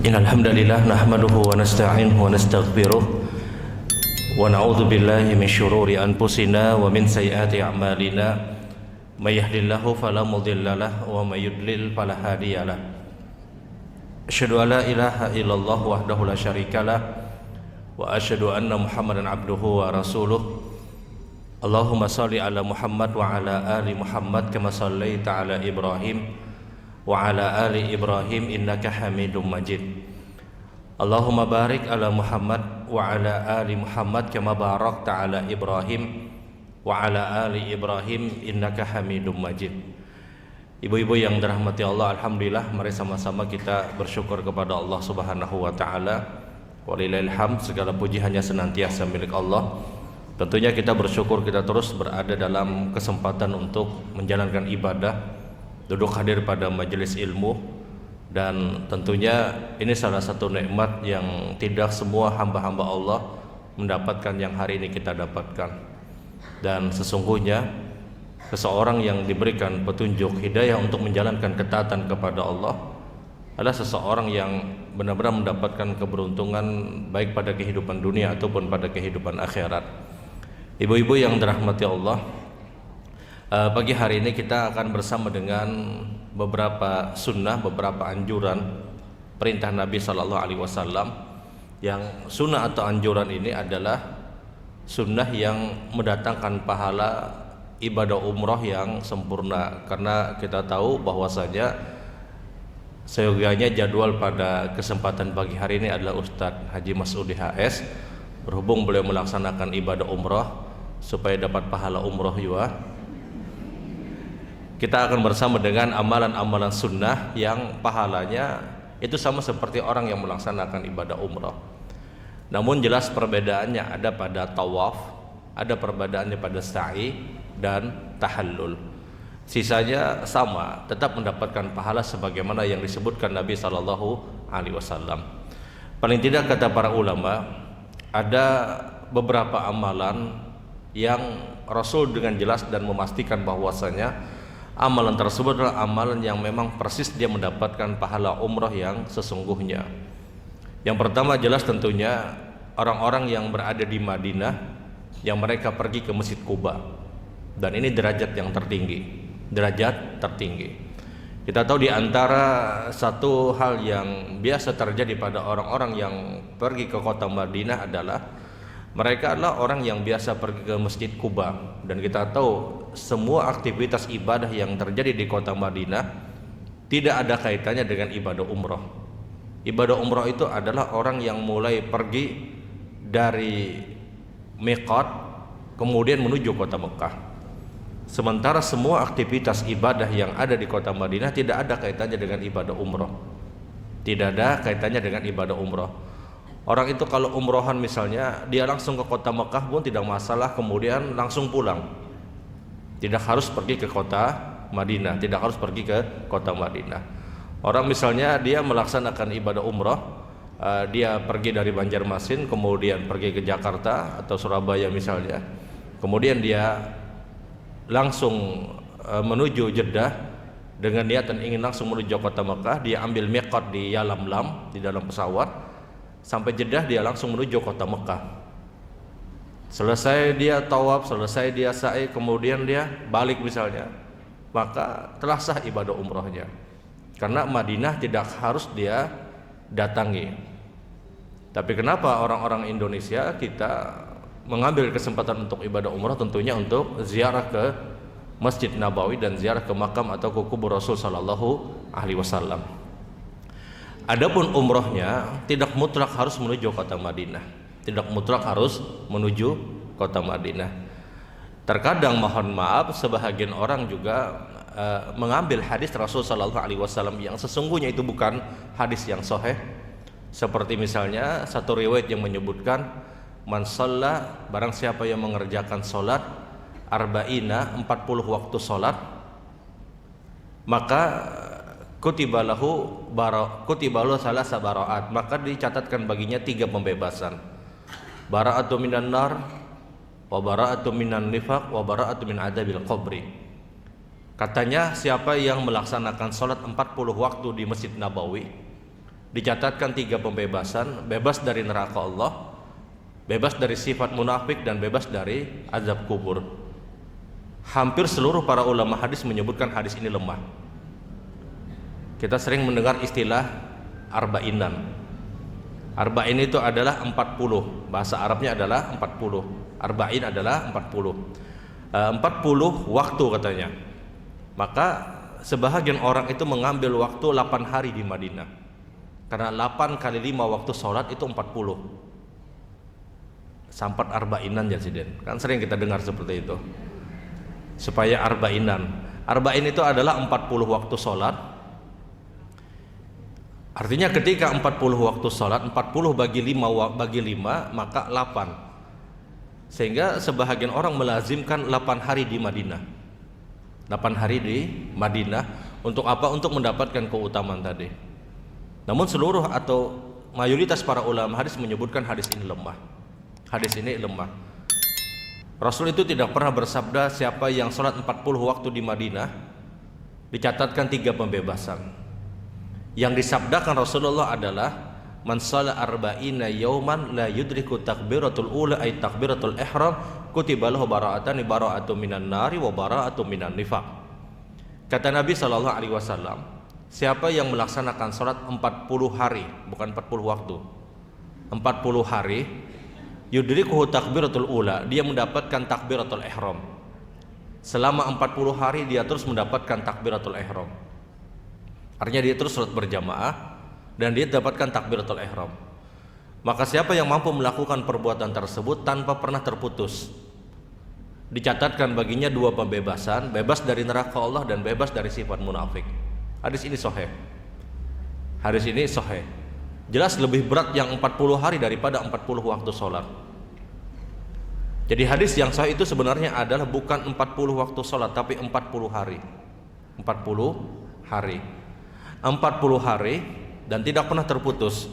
Innal hamdalillah nahmaduhu wa nasta'inuhu wa nastaghfiruh wa na'udzu billahi min syururi anfusina wa min sayyiati a'malina may yahdihillahu fala mudilla lahu wa may yudlil fala hadiyalah. Asyhadu an la ilaha illallah wahdahu la syarikalah wa asyhadu anna Muhammadan abduhu wa rasuluh. Allahumma shalli ala Muhammad wa ala ali Muhammad kama shallaita ala Ibrahim wa ala ali Ibrahim innaka Hamidum Majid. Allahumma barik ala Muhammad wa ala ali Muhammad kama barakta ala Ibrahim wa ala ali Ibrahim innaka Hamidum Majid. Ibu-ibu yang dirahmati Allah, alhamdulillah mari sama-sama kita bersyukur kepada Allah Subhanahu wa taala. Walillahil hamd, segala puji hanya senantiasa milik Allah. Tentunya kita bersyukur kita terus berada dalam kesempatan untuk menjalankan ibadah, duduk hadir pada majelis ilmu, dan tentunya ini salah satu nikmat yang tidak semua hamba-hamba Allah mendapatkan yang hari ini kita dapatkan. Dan sesungguhnya seseorang yang diberikan petunjuk hidayah untuk menjalankan ketaatan kepada Allah adalah seseorang yang benar-benar mendapatkan keberuntungan baik pada kehidupan dunia ataupun pada kehidupan akhirat. Ibu-ibu yang dirahmati Allah, pagi hari ini kita akan bersama dengan beberapa sunnah, beberapa anjuran perintah Nabi Sallallahu Alaihi Wasallam. Yang sunnah atau anjuran ini adalah sunnah yang mendatangkan pahala ibadah umroh yang sempurna. Karena kita tahu bahwasanya seyogianya jadwal pada kesempatan pagi hari ini adalah Ustadz Haji Masudi HS. Berhubung beliau melaksanakan ibadah umroh supaya dapat pahala umroh juga, kita akan bersama dengan amalan-amalan sunnah yang pahalanya itu sama seperti orang yang melaksanakan ibadah umrah. Namun jelas perbedaannya ada pada tawaf, ada perbedaannya pada sa'i dan tahallul. Sisanya sama, tetap mendapatkan pahala sebagaimana yang disebutkan Nabi Sallallahu Alaihi Wasallam. Paling tidak kata para ulama, ada beberapa amalan yang Rasul dengan jelas dan memastikan bahwasanya amalan tersebut adalah amalan yang memang persis dia mendapatkan pahala umrah yang sesungguhnya. Yang pertama jelas tentunya orang-orang yang berada di Madinah yang mereka pergi ke Masjid Quba, dan ini derajat yang tertinggi, derajat tertinggi. Kita tahu di antara satu hal yang biasa terjadi pada orang-orang yang pergi ke kota Madinah adalah mereka adalah orang yang biasa pergi ke Masjid Quba, dan kita tahu semua aktivitas ibadah yang terjadi di kota Madinah tidak ada kaitannya dengan ibadah umrah. Ibadah umrah itu adalah orang yang mulai pergi dari miqat kemudian menuju kota Mekah. Sementara semua aktivitas ibadah yang ada di kota Madinah tidak ada kaitannya dengan ibadah umrah. Tidak ada kaitannya dengan ibadah umrah. Orang itu kalau umrohan misalnya, dia langsung ke kota Mekah pun tidak masalah, kemudian langsung pulang. Tidak harus pergi ke kota Madinah, tidak harus pergi ke kota Madinah. Orang misalnya dia melaksanakan ibadah umrah, dia pergi dari Banjarmasin kemudian pergi ke Jakarta atau Surabaya misalnya, kemudian dia langsung menuju Jeddah dengan niatan ingin langsung menuju kota Mekah. Dia ambil miqat di Yalamlam di dalam pesawat. Sampai Jeddah dia langsung menuju kota Mekah. Selesai dia tawaf, selesai dia sa'i, kemudian dia balik misalnya, maka telah sah ibadah umrohnya. Karena Madinah tidak harus dia datangi. Tapi kenapa orang-orang Indonesia kita mengambil kesempatan untuk ibadah umroh? Tentunya untuk ziarah ke Masjid Nabawi dan ziarah ke makam atau ke kubur Rasul Sallallahu Alaihi Wasallam. Adapun umrohnya tidak mutlak harus menuju kota Madinah, tidak mutlak harus menuju kota Madinah. Terkadang mohon maaf sebahagian orang juga mengambil hadis Rasul Sallallahu Alaihi Wasallam yang sesungguhnya itu bukan hadis yang sahih. Seperti misalnya satu riwayat yang menyebutkan man shalla, barang siapa yang mengerjakan salat arba'ina 40 waktu salat, maka kutibalahu salasa bara'at, maka dicatatkan baginya 3 pembebasan. Bara'atu minan nar, wa bara'atu minan nifaq, wa bara'atu min adabil qabri. Katanya siapa yang melaksanakan salat 40 waktu di Masjid Nabawi, dicatatkan 3 pembebasan: bebas dari neraka Allah, bebas dari sifat munafik, dan bebas dari azab kubur. Hampir seluruh para ulama hadis menyebutkan hadis ini lemah. Kita sering mendengar istilah arbainan. Arba'in itu adalah 40, bahasa Arabnya adalah 40. Arba'in adalah 40. 40 waktu katanya. Maka sebahagian orang itu mengambil waktu 8 hari di Madinah. Karena 8 kali 5 waktu sholat itu 40. Sampat arba'inan jasiden. Kan sering kita dengar seperti itu. Supaya arba'inan. Arba'in itu adalah 40 waktu sholat. Artinya ketika 40 waktu sholat, 40 bagi 5 maka 8. Sehingga sebahagian orang melazimkan 8 hari di Madinah. 8 hari di Madinah untuk apa? Untuk mendapatkan keutamaan tadi. Namun seluruh atau mayoritas para ulama hadis menyebutkan hadis ini lemah. Hadis ini lemah. Rasul itu tidak pernah bersabda siapa yang sholat 40 waktu di Madinah dicatatkan 3 pembebasan. Yang disabdakan Rasulullah adalah man shalla arba'ina yauman la yudriku takbiratul ula ay takbiratul ihram kutiba lahu bara'atan minan nari wa bara'atun minan nifaq. Kata Nabi sallallahu alaihi wasallam, siapa yang melaksanakan salat 40 hari, bukan 40 waktu, 40 hari, yudrikuhu takbiratul ula, dia mendapatkan takbiratul ihram. Selama 40 hari dia terus mendapatkan takbiratul ihram. Artinya dia terus salat berjamaah dan dia dapatkan takbiratul ihram. Maka siapa yang mampu melakukan perbuatan tersebut tanpa pernah terputus, dicatatkan baginya 2 pembebasan, bebas dari neraka Allah dan bebas dari sifat munafik. Hadis ini sahih. Hadis ini sahih. Jelas lebih berat yang 40 hari daripada 40 waktu sholat. Jadi hadis yang sahih itu sebenarnya adalah bukan 40 waktu sholat, tapi 40 hari. 40 hari. 40 hari dan tidak pernah terputus.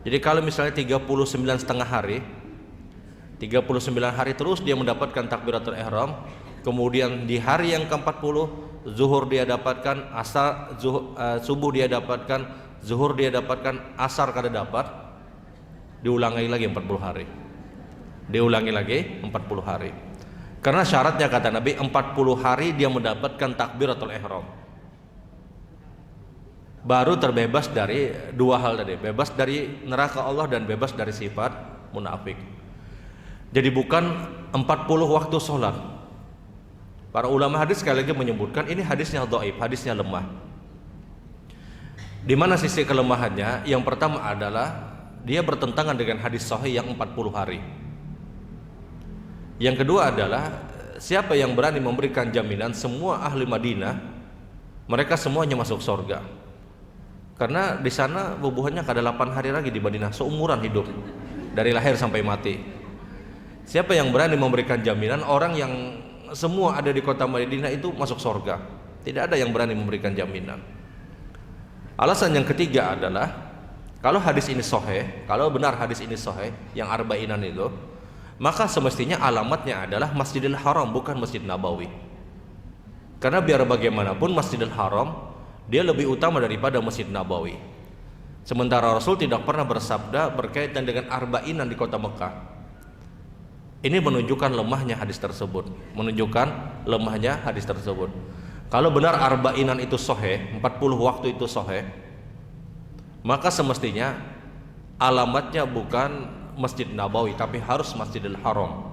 Jadi kalau misalnya 39 setengah hari, 39 hari terus dia mendapatkan takbiratul ihram, kemudian di hari yang ke-40 zuhur dia dapatkan, asar subuh dia dapatkan, zuhur dia dapatkan, asar kada dapat, diulangi lagi 40 hari. Diulangi lagi 40 hari. Karena syaratnya kata Nabi 40 hari dia mendapatkan takbiratul ihram. Baru terbebas dari 2 hal tadi, bebas dari neraka Allah dan bebas dari sifat munafik. Jadi bukan 40 waktu sholat. Para ulama hadis sekali lagi menyebutkan ini hadisnya dhaif, hadisnya lemah. Di mana sisi kelemahannya? Yang pertama adalah dia bertentangan dengan hadis sahih yang 40 hari. Yang kedua adalah siapa yang berani memberikan jaminan semua ahli Madinah mereka semuanya masuk surga? Karena di sana bubuhannya kada 8 hari lagi di Madinah, seumuran hidup dari lahir sampai mati. Siapa yang berani memberikan jaminan orang yang semua ada di kota Madinah itu masuk surga? Tidak ada yang berani memberikan jaminan. Alasan yang ketiga adalah kalau hadis ini sahih, kalau benar hadis ini sahih yang arbainan itu, maka semestinya alamatnya adalah Masjidil Haram, bukan Masjid Nabawi. Karena biar bagaimanapun Masjidil Haram dia lebih utama daripada Masjid Nabawi. Sementara Rasul tidak pernah bersabda berkaitan dengan arbainan di kota Mekah. Ini menunjukkan lemahnya hadis tersebut. Menunjukkan lemahnya hadis tersebut. Kalau benar arbainan itu sahih, 40 waktu itu sahih, maka semestinya alamatnya bukan Masjid Nabawi tapi harus Masjidil Haram.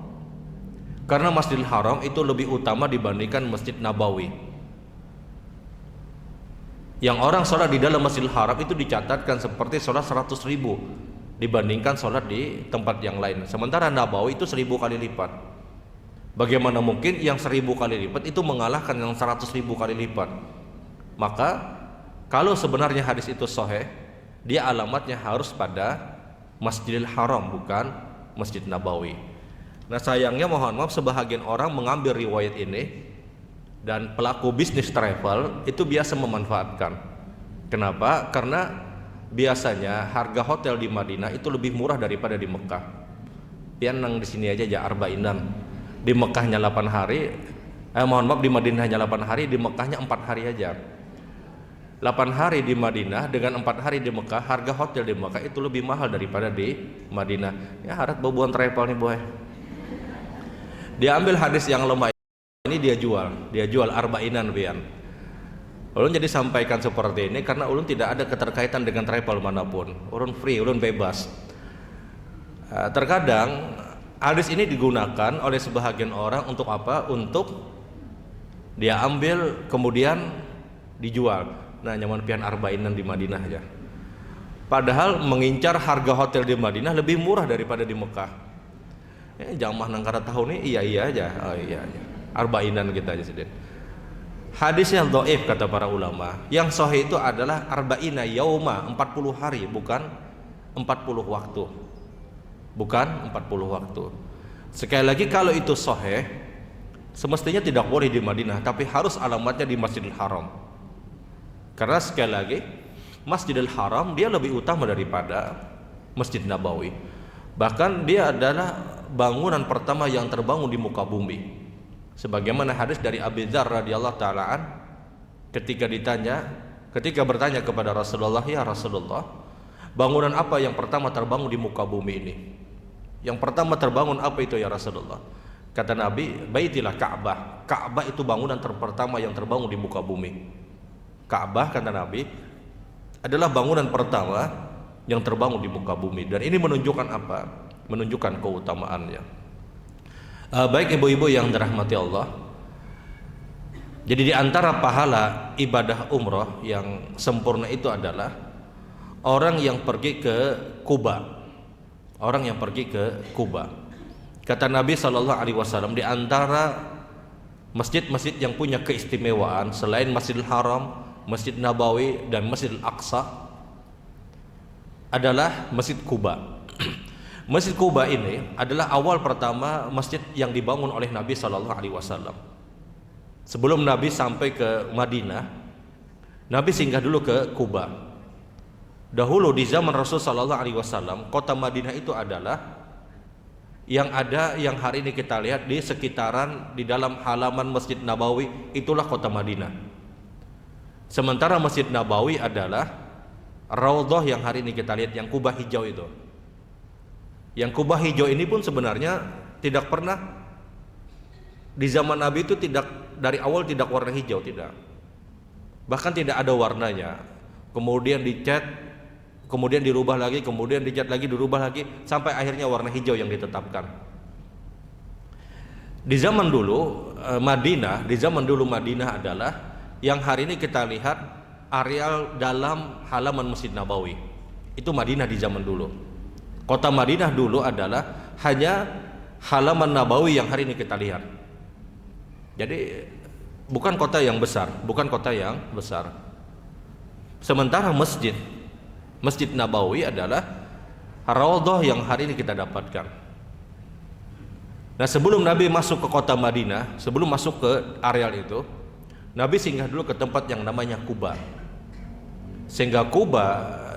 Karena Masjidil Haram itu lebih utama dibandingkan Masjid Nabawi. Yang orang sholat di dalam Masjidil Haram itu dicatatkan seperti sholat 100.000 dibandingkan sholat di tempat yang lain. Sementara Nabawi itu 1000 kali lipat. Bagaimana mungkin yang 1000 kali lipat itu mengalahkan yang 100.000 kali lipat? Maka kalau sebenarnya hadis itu sahih, dia alamatnya harus pada Masjidil Haram, bukan Masjid Nabawi. Nah sayangnya mohon maaf sebahagian orang mengambil riwayat ini dan pelaku bisnis travel itu biasa memanfaatkan. Kenapa? Karena biasanya harga hotel di Madinah itu lebih murah daripada di Mekah. Pian nang di sini aja arbainan. Di Mekahnya 8 hari, mohon maaf di Madinahnya 8 hari, di Mekahnya 4 hari aja. 8 hari di Madinah dengan 4 hari di Mekah, harga hotel di Mekah itu lebih mahal daripada di Madinah. Ya harap boboan travel nih boy. Dia ambil hadis yang lemah ini dia jual arbainan pian. Ulun jadi sampaikan seperti ini karena ulun tidak ada keterkaitan dengan travel manapun. Ulun free, ulun bebas. Terkadang hadis ini digunakan oleh sebahagian orang untuk apa? Untuk dia ambil kemudian dijual. Nah, nyaman pian arbainan di Madinah aja. Padahal mengincar harga hotel di Madinah lebih murah daripada di Mekah. Jamah nangkara tahun ini iya aja. Oh iya aja. Arbainan kita aja sedih. Hadis yang dhaif kata para ulama. Yang sahih itu adalah arba'ina yauma, 40 hari, bukan 40 waktu. Bukan 40 waktu. Sekali lagi kalau itu sahih, semestinya tidak boleh di Madinah, tapi harus alamatnya di Masjidil Haram. Karena sekali lagi Masjidil Haram dia lebih utama daripada Masjid Nabawi. Bahkan dia adalah bangunan pertama yang terbangun di muka bumi. Sebagaimana hadis dari Abi Dzar radhiyallahu taalaan ketika bertanya kepada Rasulullah, "Ya Rasulullah, bangunan apa yang pertama terbangun di muka bumi ini?" Yang pertama terbangun apa itu ya Rasulullah? Kata Nabi, "Baitillah Ka'bah." Ka'bah itu bangunan pertama yang terbangun di muka bumi. Ka'bah kata Nabi adalah bangunan pertama yang terbangun di muka bumi, dan ini menunjukkan apa? Menunjukkan keutamaannya. Baik ibu-ibu yang dirahmati Allah. Jadi di antara pahala ibadah umroh yang sempurna itu adalah orang yang pergi ke Kuba. Orang yang pergi ke Kuba. Kata Nabi SAW, di antara masjid-masjid yang punya keistimewaan selain Masjidil Haram, Masjid Nabawi dan Masjidil Aqsa adalah Masjid Kuba. Masjid Kuba ini adalah awal pertama masjid yang dibangun oleh Nabi SAW. Sebelum Nabi sampai ke Madinah, Nabi singgah dulu ke Kuba. Dahulu di zaman Rasul SAW, kota Madinah itu adalah yang hari ini kita lihat di sekitaran di dalam halaman Masjid Nabawi, itulah kota Madinah. Sementara Masjid Nabawi adalah Raudhah yang hari ini kita lihat, yang kubah hijau itu. Yang kubah hijau ini pun sebenarnya tidak pernah di zaman Nabi itu dari awal tidak warna hijau, tidak. Bahkan tidak ada warnanya. Kemudian dicat, kemudian dirubah lagi, kemudian dicat lagi, dirubah lagi, sampai akhirnya warna hijau yang ditetapkan. Di zaman dulu Madinah adalah yang hari ini kita lihat areal dalam halaman Masjid Nabawi. Itu Madinah di zaman dulu. Kota Madinah dulu adalah hanya halaman Nabawi yang hari ini kita lihat. Jadi bukan kota yang besar. Sementara Masjid Nabawi adalah Raudhah yang hari ini kita dapatkan. Nah, sebelum Nabi masuk ke kota Madinah, sebelum masuk ke areal itu, Nabi singgah dulu ke tempat yang namanya Kuba. Sehingga Kuba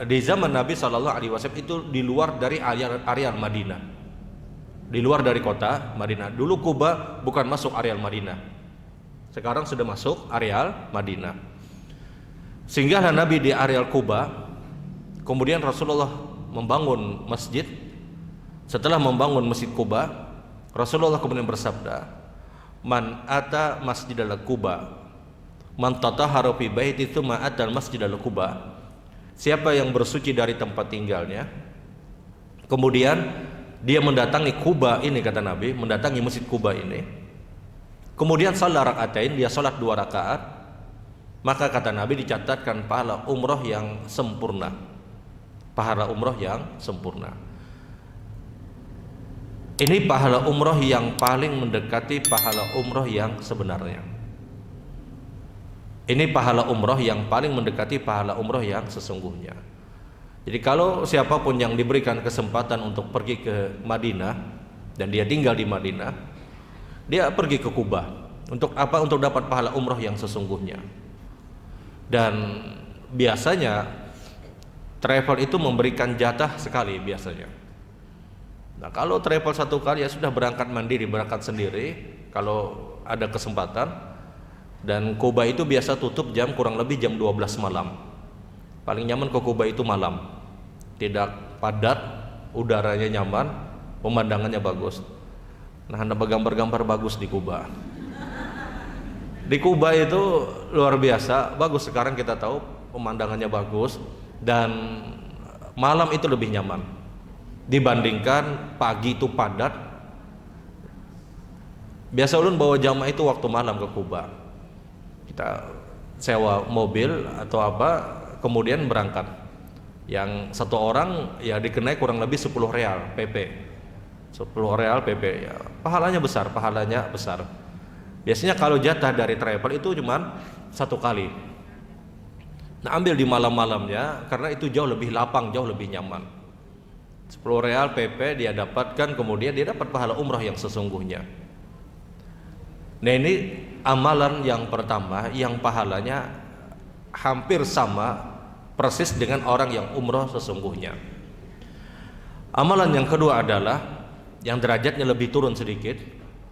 di zaman Nabi SAW itu di luar dari areal Madinah, di luar dari kota Madinah. Dulu Kuba bukan masuk areal Madinah, sekarang sudah masuk areal Madinah. Singgahlah Nabi di areal Kuba. Kemudian Rasulullah membangun masjid. Setelah membangun Masjid Kuba, Rasulullah kemudian bersabda, "Man ata masjidal Kuba, man tatahhara fi baiti tsumma atal masjidal Kuba." Siapa yang bersuci dari tempat tinggalnya, kemudian dia mendatangi Kuba ini, kata Nabi, mendatangi Masjid Kuba ini, kemudian salat rakaatain, dia salat 2 rakaat, maka kata Nabi dicatatkan pahala umroh yang sempurna. Pahala umroh yang sempurna. Ini pahala umroh yang paling mendekati pahala umroh yang sebenarnya. Ini pahala umroh yang paling mendekati pahala umroh yang sesungguhnya. Jadi kalau siapapun yang diberikan kesempatan untuk pergi ke Madinah dan dia tinggal di Madinah, dia pergi ke Kuba. Untuk apa? Untuk dapat pahala umroh yang sesungguhnya. Dan biasanya travel itu memberikan jatah sekali biasanya. Nah, kalau travel satu kali ya sudah berangkat mandiri, berangkat sendiri. Kalau ada kesempatan, Dan Kuba itu biasa tutup jam kurang lebih jam 12 malam. Paling nyaman ke Kuba itu malam. Tidak padat, udaranya nyaman, pemandangannya bagus. Nah, ada gambar-gambar bagus di Kuba. Di Kuba itu luar biasa, bagus. Sekarang kita tahu pemandangannya bagus dan malam itu lebih nyaman dibandingkan pagi itu padat. Biasa ulun bawa jamaah itu waktu malam ke Kuba. Kita sewa mobil atau apa, kemudian berangkat. Yang satu orang ya dikenai kurang lebih 10 real PP. 10 real PP ya. Pahalanya besar. Biasanya kalau jatah dari travel itu cuman satu kali. Nah, ambil di malam-malamnya karena itu jauh lebih lapang, jauh lebih nyaman. 10 real PP dia dapatkan, kemudian dia dapat pahala umrah yang sesungguhnya. Nah, ini amalan yang pertama yang pahalanya hampir sama persis dengan orang yang umrah sesungguhnya. Amalan yang kedua adalah yang derajatnya lebih turun sedikit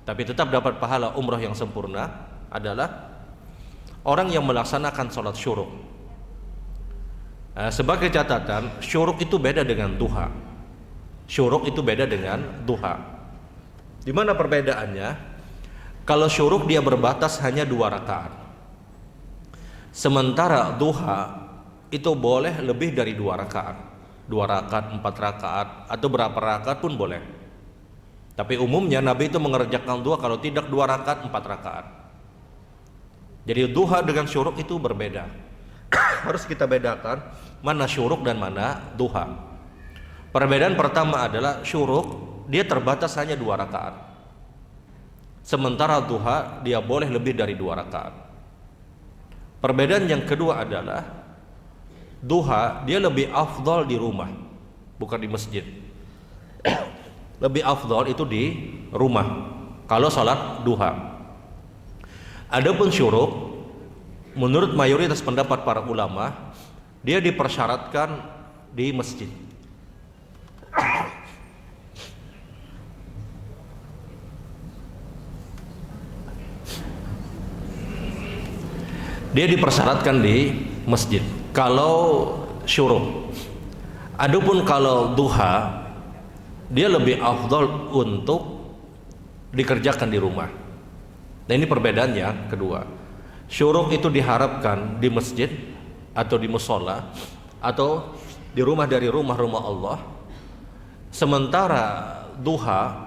tapi tetap dapat pahala umrah yang sempurna adalah orang yang melaksanakan sholat syuruk. Sebagai catatan, syuruk itu beda dengan duha. Syuruk itu beda dengan duha. Di mana perbedaannya? Kalau syuruk dia berbatas hanya 2 rakaat. Sementara duha itu boleh lebih dari 2 rakaat. 2 rakaat, 4 rakaat atau berapa rakaat pun boleh. Tapi umumnya Nabi itu mengerjakan duha kalau tidak 2 rakaat, 4 rakaat. Jadi duha dengan syuruk itu berbeda. Harus kita bedakan mana syuruk dan mana duha. Perbedaan pertama adalah syuruk dia terbatas hanya 2 rakaat. Sementara duha dia boleh lebih dari 2 rakaat. Perbedaan yang kedua adalah duha dia lebih afdal di rumah, bukan di masjid. Lebih afdal itu di rumah kalau salat duha. Adapun syuruk menurut mayoritas pendapat para ulama dia dipersyaratkan di masjid. Dia dipersyaratkan di masjid kalau syuruk. Adapun kalau duha dia lebih afdal untuk dikerjakan di rumah. Nah, ini perbedaan yang kedua. Syuruk itu diharapkan di masjid atau di musola atau di rumah dari rumah-rumah Allah. Sementara duha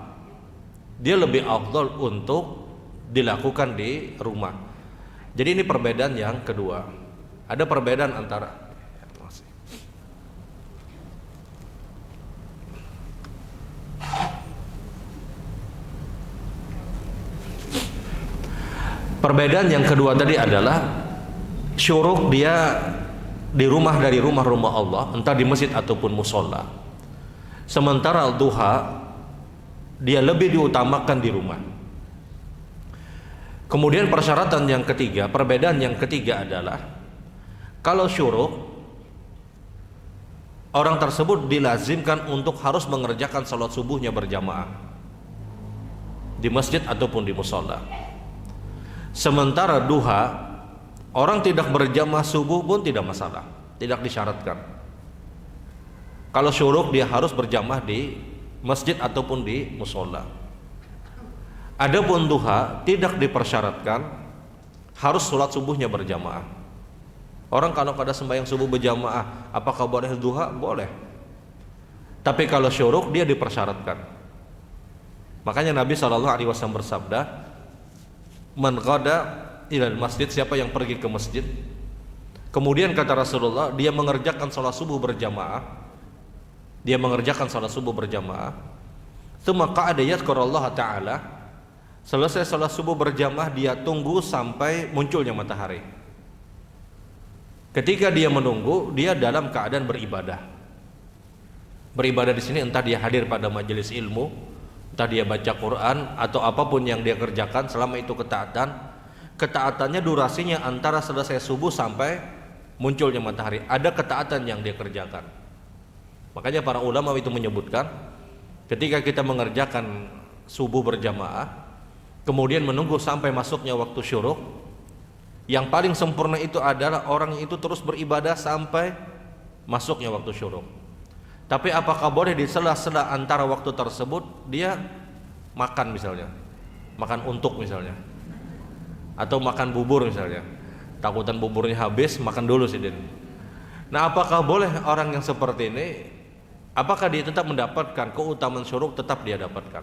dia lebih afdal untuk dilakukan di rumah. Jadi ini perbedaan yang kedua. Ada perbedaan antara perbedaan yang kedua tadi adalah syuruk dia di rumah dari rumah-rumah Allah, entah di masjid ataupun musola. Sementara duha dia lebih diutamakan di rumah. Kemudian persyaratan yang ketiga, perbedaan yang ketiga adalah kalau syuruk orang tersebut dilazimkan untuk harus mengerjakan salat subuhnya berjamaah di masjid ataupun di musola. Sementara duha orang tidak berjamaah subuh pun tidak masalah, tidak disyaratkan. Kalau syuruk dia harus berjamaah di masjid ataupun di musola. Adapun duha tidak dipersyaratkan harus sholat subuhnya berjamaah. Orang kalau pada sembahyang subuh berjamaah, apakah boleh duha? Boleh. Tapi kalau syuruk dia dipersyaratkan. Makanya Nabi SAW bersabda, "Man qada ilal masjid," siapa yang pergi ke masjid, kemudian kata Rasulullah dia mengerjakan sholat subuh berjamaah, tsumma qa'ada yadhkurullah ta'ala, selesai sholat subuh berjamaah dia tunggu sampai munculnya matahari. Ketika dia menunggu, dia dalam keadaan beribadah. Beribadah di sini entah dia hadir pada majelis ilmu, entah dia baca Quran atau apapun yang dia kerjakan selama itu ketaatan. Ketaatannya durasinya antara selesai subuh sampai munculnya matahari. Ada ketaatan yang dia kerjakan. Makanya para ulama itu menyebutkan ketika kita mengerjakan subuh berjamaah kemudian menunggu sampai masuknya waktu syuruk, Yang paling sempurna itu adalah orang itu terus beribadah sampai masuknya waktu syuruk. Tapi apakah boleh di sela-sela antara waktu tersebut dia makan misalnya, makan untuk misalnya, atau makan bubur misalnya, takutan buburnya habis, makan dulu sih Din. Nah, apakah boleh orang yang seperti ini, apakah dia tetap mendapatkan keutamaan syuruk? Tetap dia dapatkan,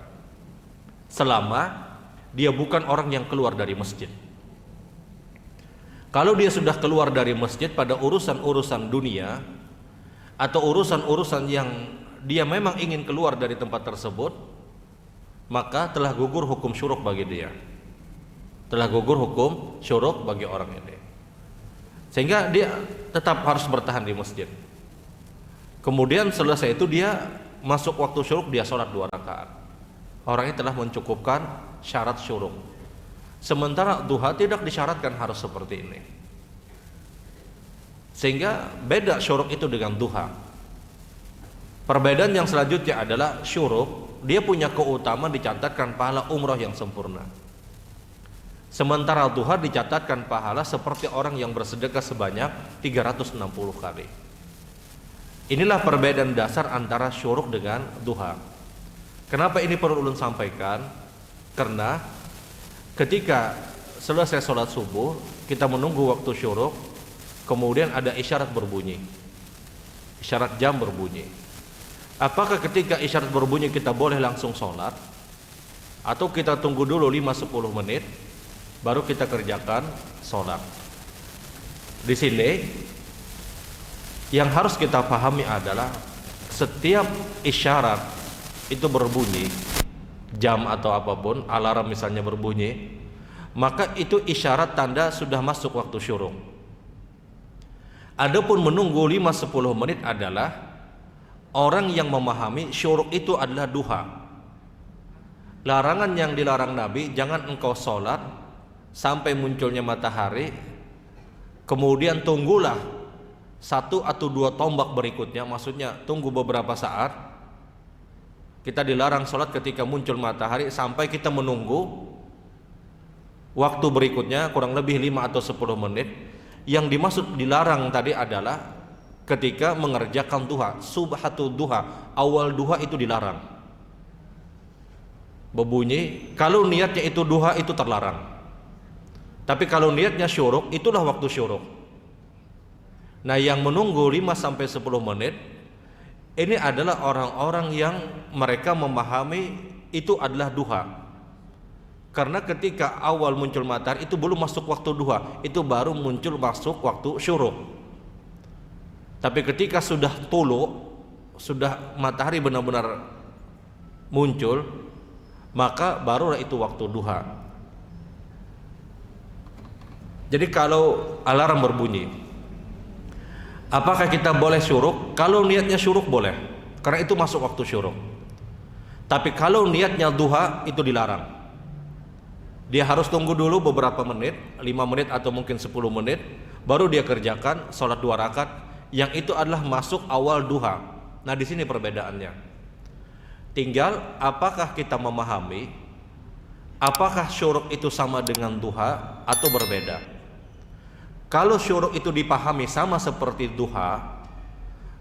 selama dia bukan orang yang keluar dari masjid. Kalau dia sudah keluar dari masjid pada urusan-urusan dunia atau urusan-urusan yang dia memang ingin keluar dari tempat tersebut, maka telah gugur hukum syuruk bagi dia. Telah gugur hukum syuruk bagi orang ini. Sehingga dia tetap harus bertahan di masjid. Kemudian selesai itu dia masuk waktu syuruk, dia sholat 2 rakaat. Orang ini telah mencukupkan syarat syuruk. Sementara duha tidak disyaratkan harus seperti ini. Sehingga beda syuruk itu dengan duha. Perbedaan yang selanjutnya adalah syuruk, dia punya keutamaan dicatatkan pahala umrah yang sempurna. Sementara duha dicatatkan pahala seperti orang yang bersedekah sebanyak 360 kali. Inilah perbedaan dasar antara syuruk dengan duha. Kenapa ini perlu ulun sampaikan? Karena ketika selesai sholat subuh, kita menunggu waktu syuruk, kemudian ada isyarat berbunyi, isyarat jam berbunyi. Apakah ketika isyarat berbunyi kita boleh langsung sholat, atau kita tunggu dulu 5-10 menit baru kita kerjakan sholat? Di sini yang harus kita pahami adalah setiap isyarat itu berbunyi, jam atau apapun, alarm misalnya berbunyi, maka itu isyarat tanda sudah masuk waktu syuruk. Adapun menunggu 5-10 menit adalah orang yang memahami syuruk itu adalah duha. Larangan yang dilarang Nabi, jangan engkau sholat sampai munculnya matahari, kemudian tunggulah 1 atau 2 tombak berikutnya, maksudnya tunggu beberapa saat. Kita dilarang sholat ketika muncul matahari sampai kita menunggu waktu berikutnya kurang lebih 5 atau 10 menit. Yang dimaksud dilarang tadi adalah ketika mengerjakan duha, subhatul duha, awal duha itu dilarang. Berbunyi, kalau niatnya itu duha itu terlarang. Tapi kalau niatnya syuruk, itulah waktu syuruk. Nah, yang menunggu 5-10 menit ini adalah orang-orang yang mereka memahami itu adalah duha. Karena ketika awal muncul matahari itu belum masuk waktu duha, itu baru muncul masuk waktu syuruk. Tapi ketika sudah tulu, sudah matahari benar-benar muncul, maka barulah itu waktu duha. Jadi kalau alarm berbunyi, apakah kita boleh syuruk? Kalau niatnya syuruk boleh, karena itu masuk waktu syuruk. Tapi kalau niatnya duha itu dilarang. Dia harus tunggu dulu beberapa menit, 5 menit atau mungkin 10 menit, baru dia kerjakan sholat 2 rakaat, yang itu adalah masuk awal duha. Nah, di sini perbedaannya. Tinggal apakah kita memahami apakah syuruk itu sama dengan duha atau berbeda. Kalau syuruk itu dipahami sama seperti duha,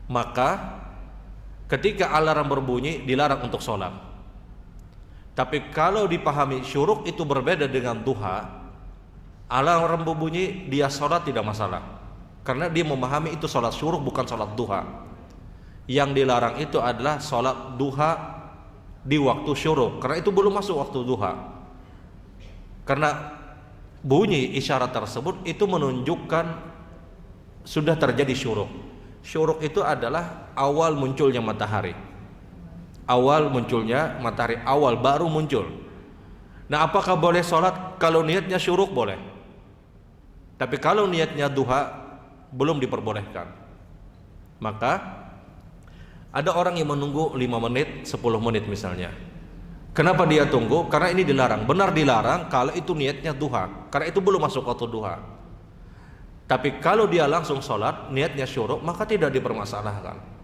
maka ketika alarm berbunyi dilarang untuk sholat. Tapi kalau dipahami syuruk itu berbeda dengan duha, alarm berbunyi dia sholat tidak masalah, karena dia memahami itu sholat syuruk bukan sholat duha. Yang dilarang itu adalah sholat duha di waktu syuruk, karena itu belum masuk waktu duha. Karena bunyi isyarat tersebut itu menunjukkan sudah terjadi syuruk. Syuruk itu adalah awal munculnya matahari. Awal munculnya matahari, awal baru muncul. Nah, apakah boleh sholat? Kalau niatnya syuruk boleh. Tapi kalau niatnya duha belum diperbolehkan. Maka ada orang yang menunggu 5 menit, 10 menit misalnya. Kenapa dia tunggu? Karena ini dilarang. Benar dilarang kalau itu niatnya duha, karena itu belum masuk waktu duha. Tapi kalau dia langsung sholat, niatnya syuruk, maka tidak dipermasalahkan.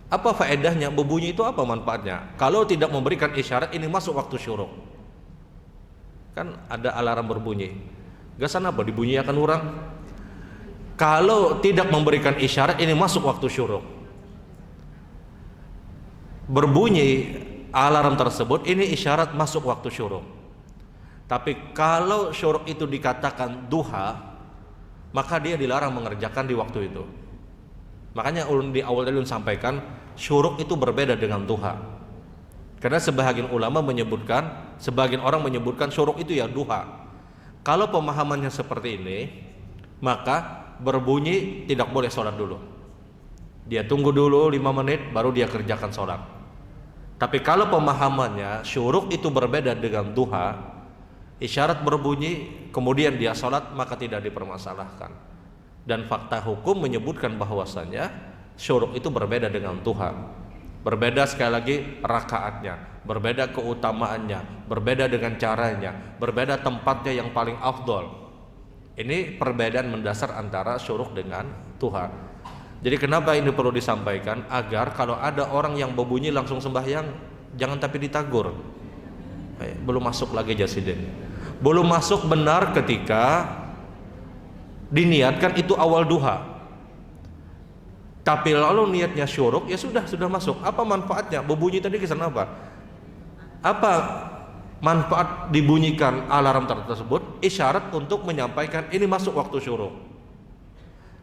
Apa faedahnya? Berbunyi itu apa manfaatnya? Kalau tidak memberikan isyarat ini masuk waktu syuruk. Kan ada alarm berbunyi. Gasan apa? Dibunyikan orang. Kalau tidak memberikan isyarat, ini masuk waktu syuruk. Berbunyi alarm tersebut, ini isyarat masuk waktu syuruk. Tapi kalau syuruk itu dikatakan duha, maka dia dilarang mengerjakan di waktu itu. Makanya di awal tadi sampaikan, syuruk itu berbeda dengan duha. Karena sebagian ulama menyebutkan, sebagian orang menyebutkan syuruk itu ya duha. Kalau pemahamannya seperti ini, maka berbunyi tidak boleh sholat dulu. Dia tunggu dulu 5 menit baru dia kerjakan sholat. Tapi kalau pemahamannya syuruk itu berbeda dengan duha, isyarat berbunyi kemudian dia sholat, maka tidak dipermasalahkan. Dan fakta hukum menyebutkan bahwasanya syuruk itu berbeda dengan duha. Berbeda sekali lagi rakaatnya, berbeda keutamaannya, berbeda dengan caranya, berbeda tempatnya yang paling afdol. Ini perbedaan mendasar antara syuruk dengan duha. Jadi kenapa ini perlu disampaikan? Agar kalau ada orang yang berbunyi langsung sembahyang, jangan tapi ditagur. Belum masuk lagi Jasidin. Belum masuk benar ketika diniatkan itu awal duha. Tapi lalu niatnya syuruk, ya sudah masuk. Apa manfaatnya? Berbunyi tadi kesan apa? Apa manfaat dibunyikan alarm tersebut? Isyarat untuk menyampaikan ini masuk waktu syuruk.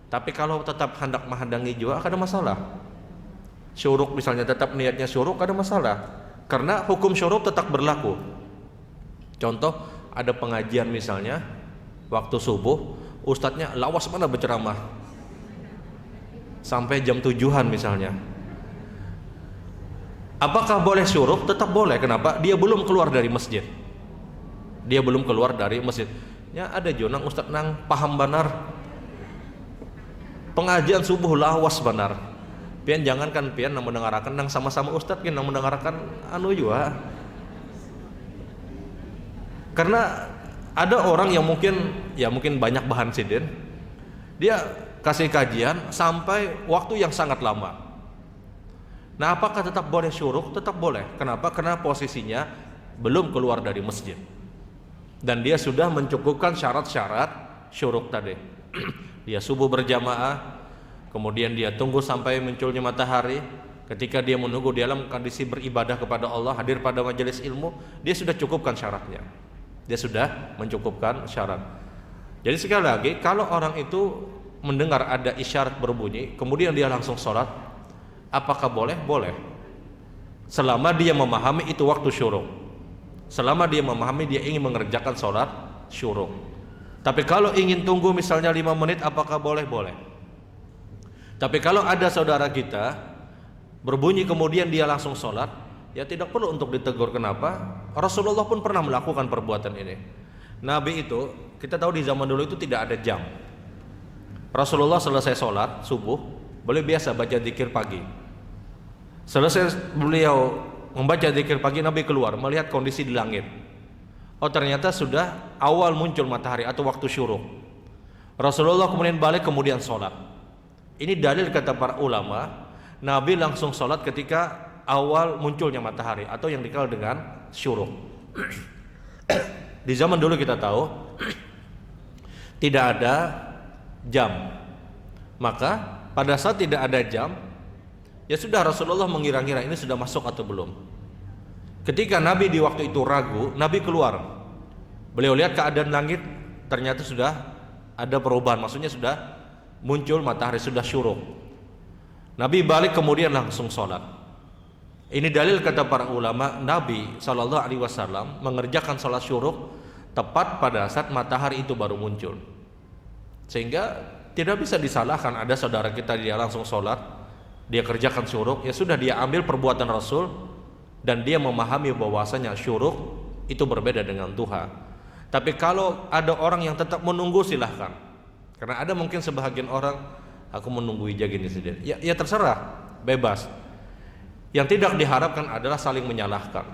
Tapi kalau tetap hendak menghadangi juga ada masalah. Syuruk misalnya tetap niatnya syuruk ada masalah, karena hukum syuruk tetap berlaku. Contoh, ada pengajian misalnya waktu subuh, ustadznya lawas mana berceramah sampai jam 7-an misalnya. Apakah boleh syuruk? Tetap boleh. Kenapa? Dia belum keluar dari masjid. Dia belum keluar dari masjid. Ya ada jonang ustaz nang paham benar. Pengajian subuh lawas benar. Pian jangankan pian nang mendengarkan nang sama-sama ustaz pian nang mendengarkan anu juga. Karena ada orang yang mungkin banyak bahan sidin. Dia kasih kajian sampai waktu yang sangat lama. Nah, apakah tetap boleh syuruk? Tetap boleh. Kenapa? Karena posisinya belum keluar dari masjid dan dia sudah mencukupkan syarat-syarat syuruk tadi. Dia subuh berjamaah, kemudian dia tunggu sampai munculnya matahari. Ketika dia menunggu di dalam kondisi beribadah kepada Allah, hadir pada majelis ilmu, dia sudah cukupkan syaratnya. Dia sudah mencukupkan syarat. Jadi sekali lagi, kalau orang itu mendengar ada isyarat berbunyi, kemudian dia langsung sholat, apakah boleh? Boleh. Selama dia memahami itu waktu syuruk. Selama dia memahami dia ingin mengerjakan sholat syuruk. Tapi kalau ingin tunggu misalnya 5 menit, apakah boleh? Boleh. Tapi kalau ada saudara kita berbunyi kemudian dia langsung sholat, ya tidak perlu untuk ditegur. Kenapa? Rasulullah pun pernah melakukan perbuatan ini. Nabi itu, kita tahu di zaman dulu itu tidak ada jam. Rasulullah selesai sholat subuh, boleh biasa baca zikir pagi. Selesai beliau membaca zikir pagi, Nabi keluar melihat kondisi di langit. Oh, ternyata sudah awal muncul matahari atau waktu syuruk. Rasulullah kemudian balik kemudian sholat. Ini dalil kata para ulama, Nabi langsung sholat ketika awal munculnya matahari atau yang dikenal dengan syuruk. Di zaman dulu kita tahu tidak ada jam, maka pada saat tidak ada jam, ya sudah Rasulullah mengira-ngira ini sudah masuk atau belum. Ketika Nabi di waktu itu ragu, Nabi keluar. Beliau lihat keadaan langit, ternyata sudah ada perubahan, maksudnya sudah muncul matahari, sudah syuruk. Nabi balik kemudian langsung sholat. Ini dalil kata para ulama, Nabi SAW mengerjakan sholat syuruk tepat pada saat matahari itu baru muncul. Sehingga tidak bisa disalahkan ada saudara kita dia langsung sholat, dia kerjakan syuruk, ya sudah dia ambil perbuatan Rasul dan dia memahami bahwasanya syuruk itu berbeda dengan duha. Tapi kalau ada orang yang tetap menunggu, silahkan. Karena ada mungkin sebahagian orang, aku menunggu ijazah gini saja. Ya terserah, bebas. Yang tidak diharapkan adalah saling menyalahkan.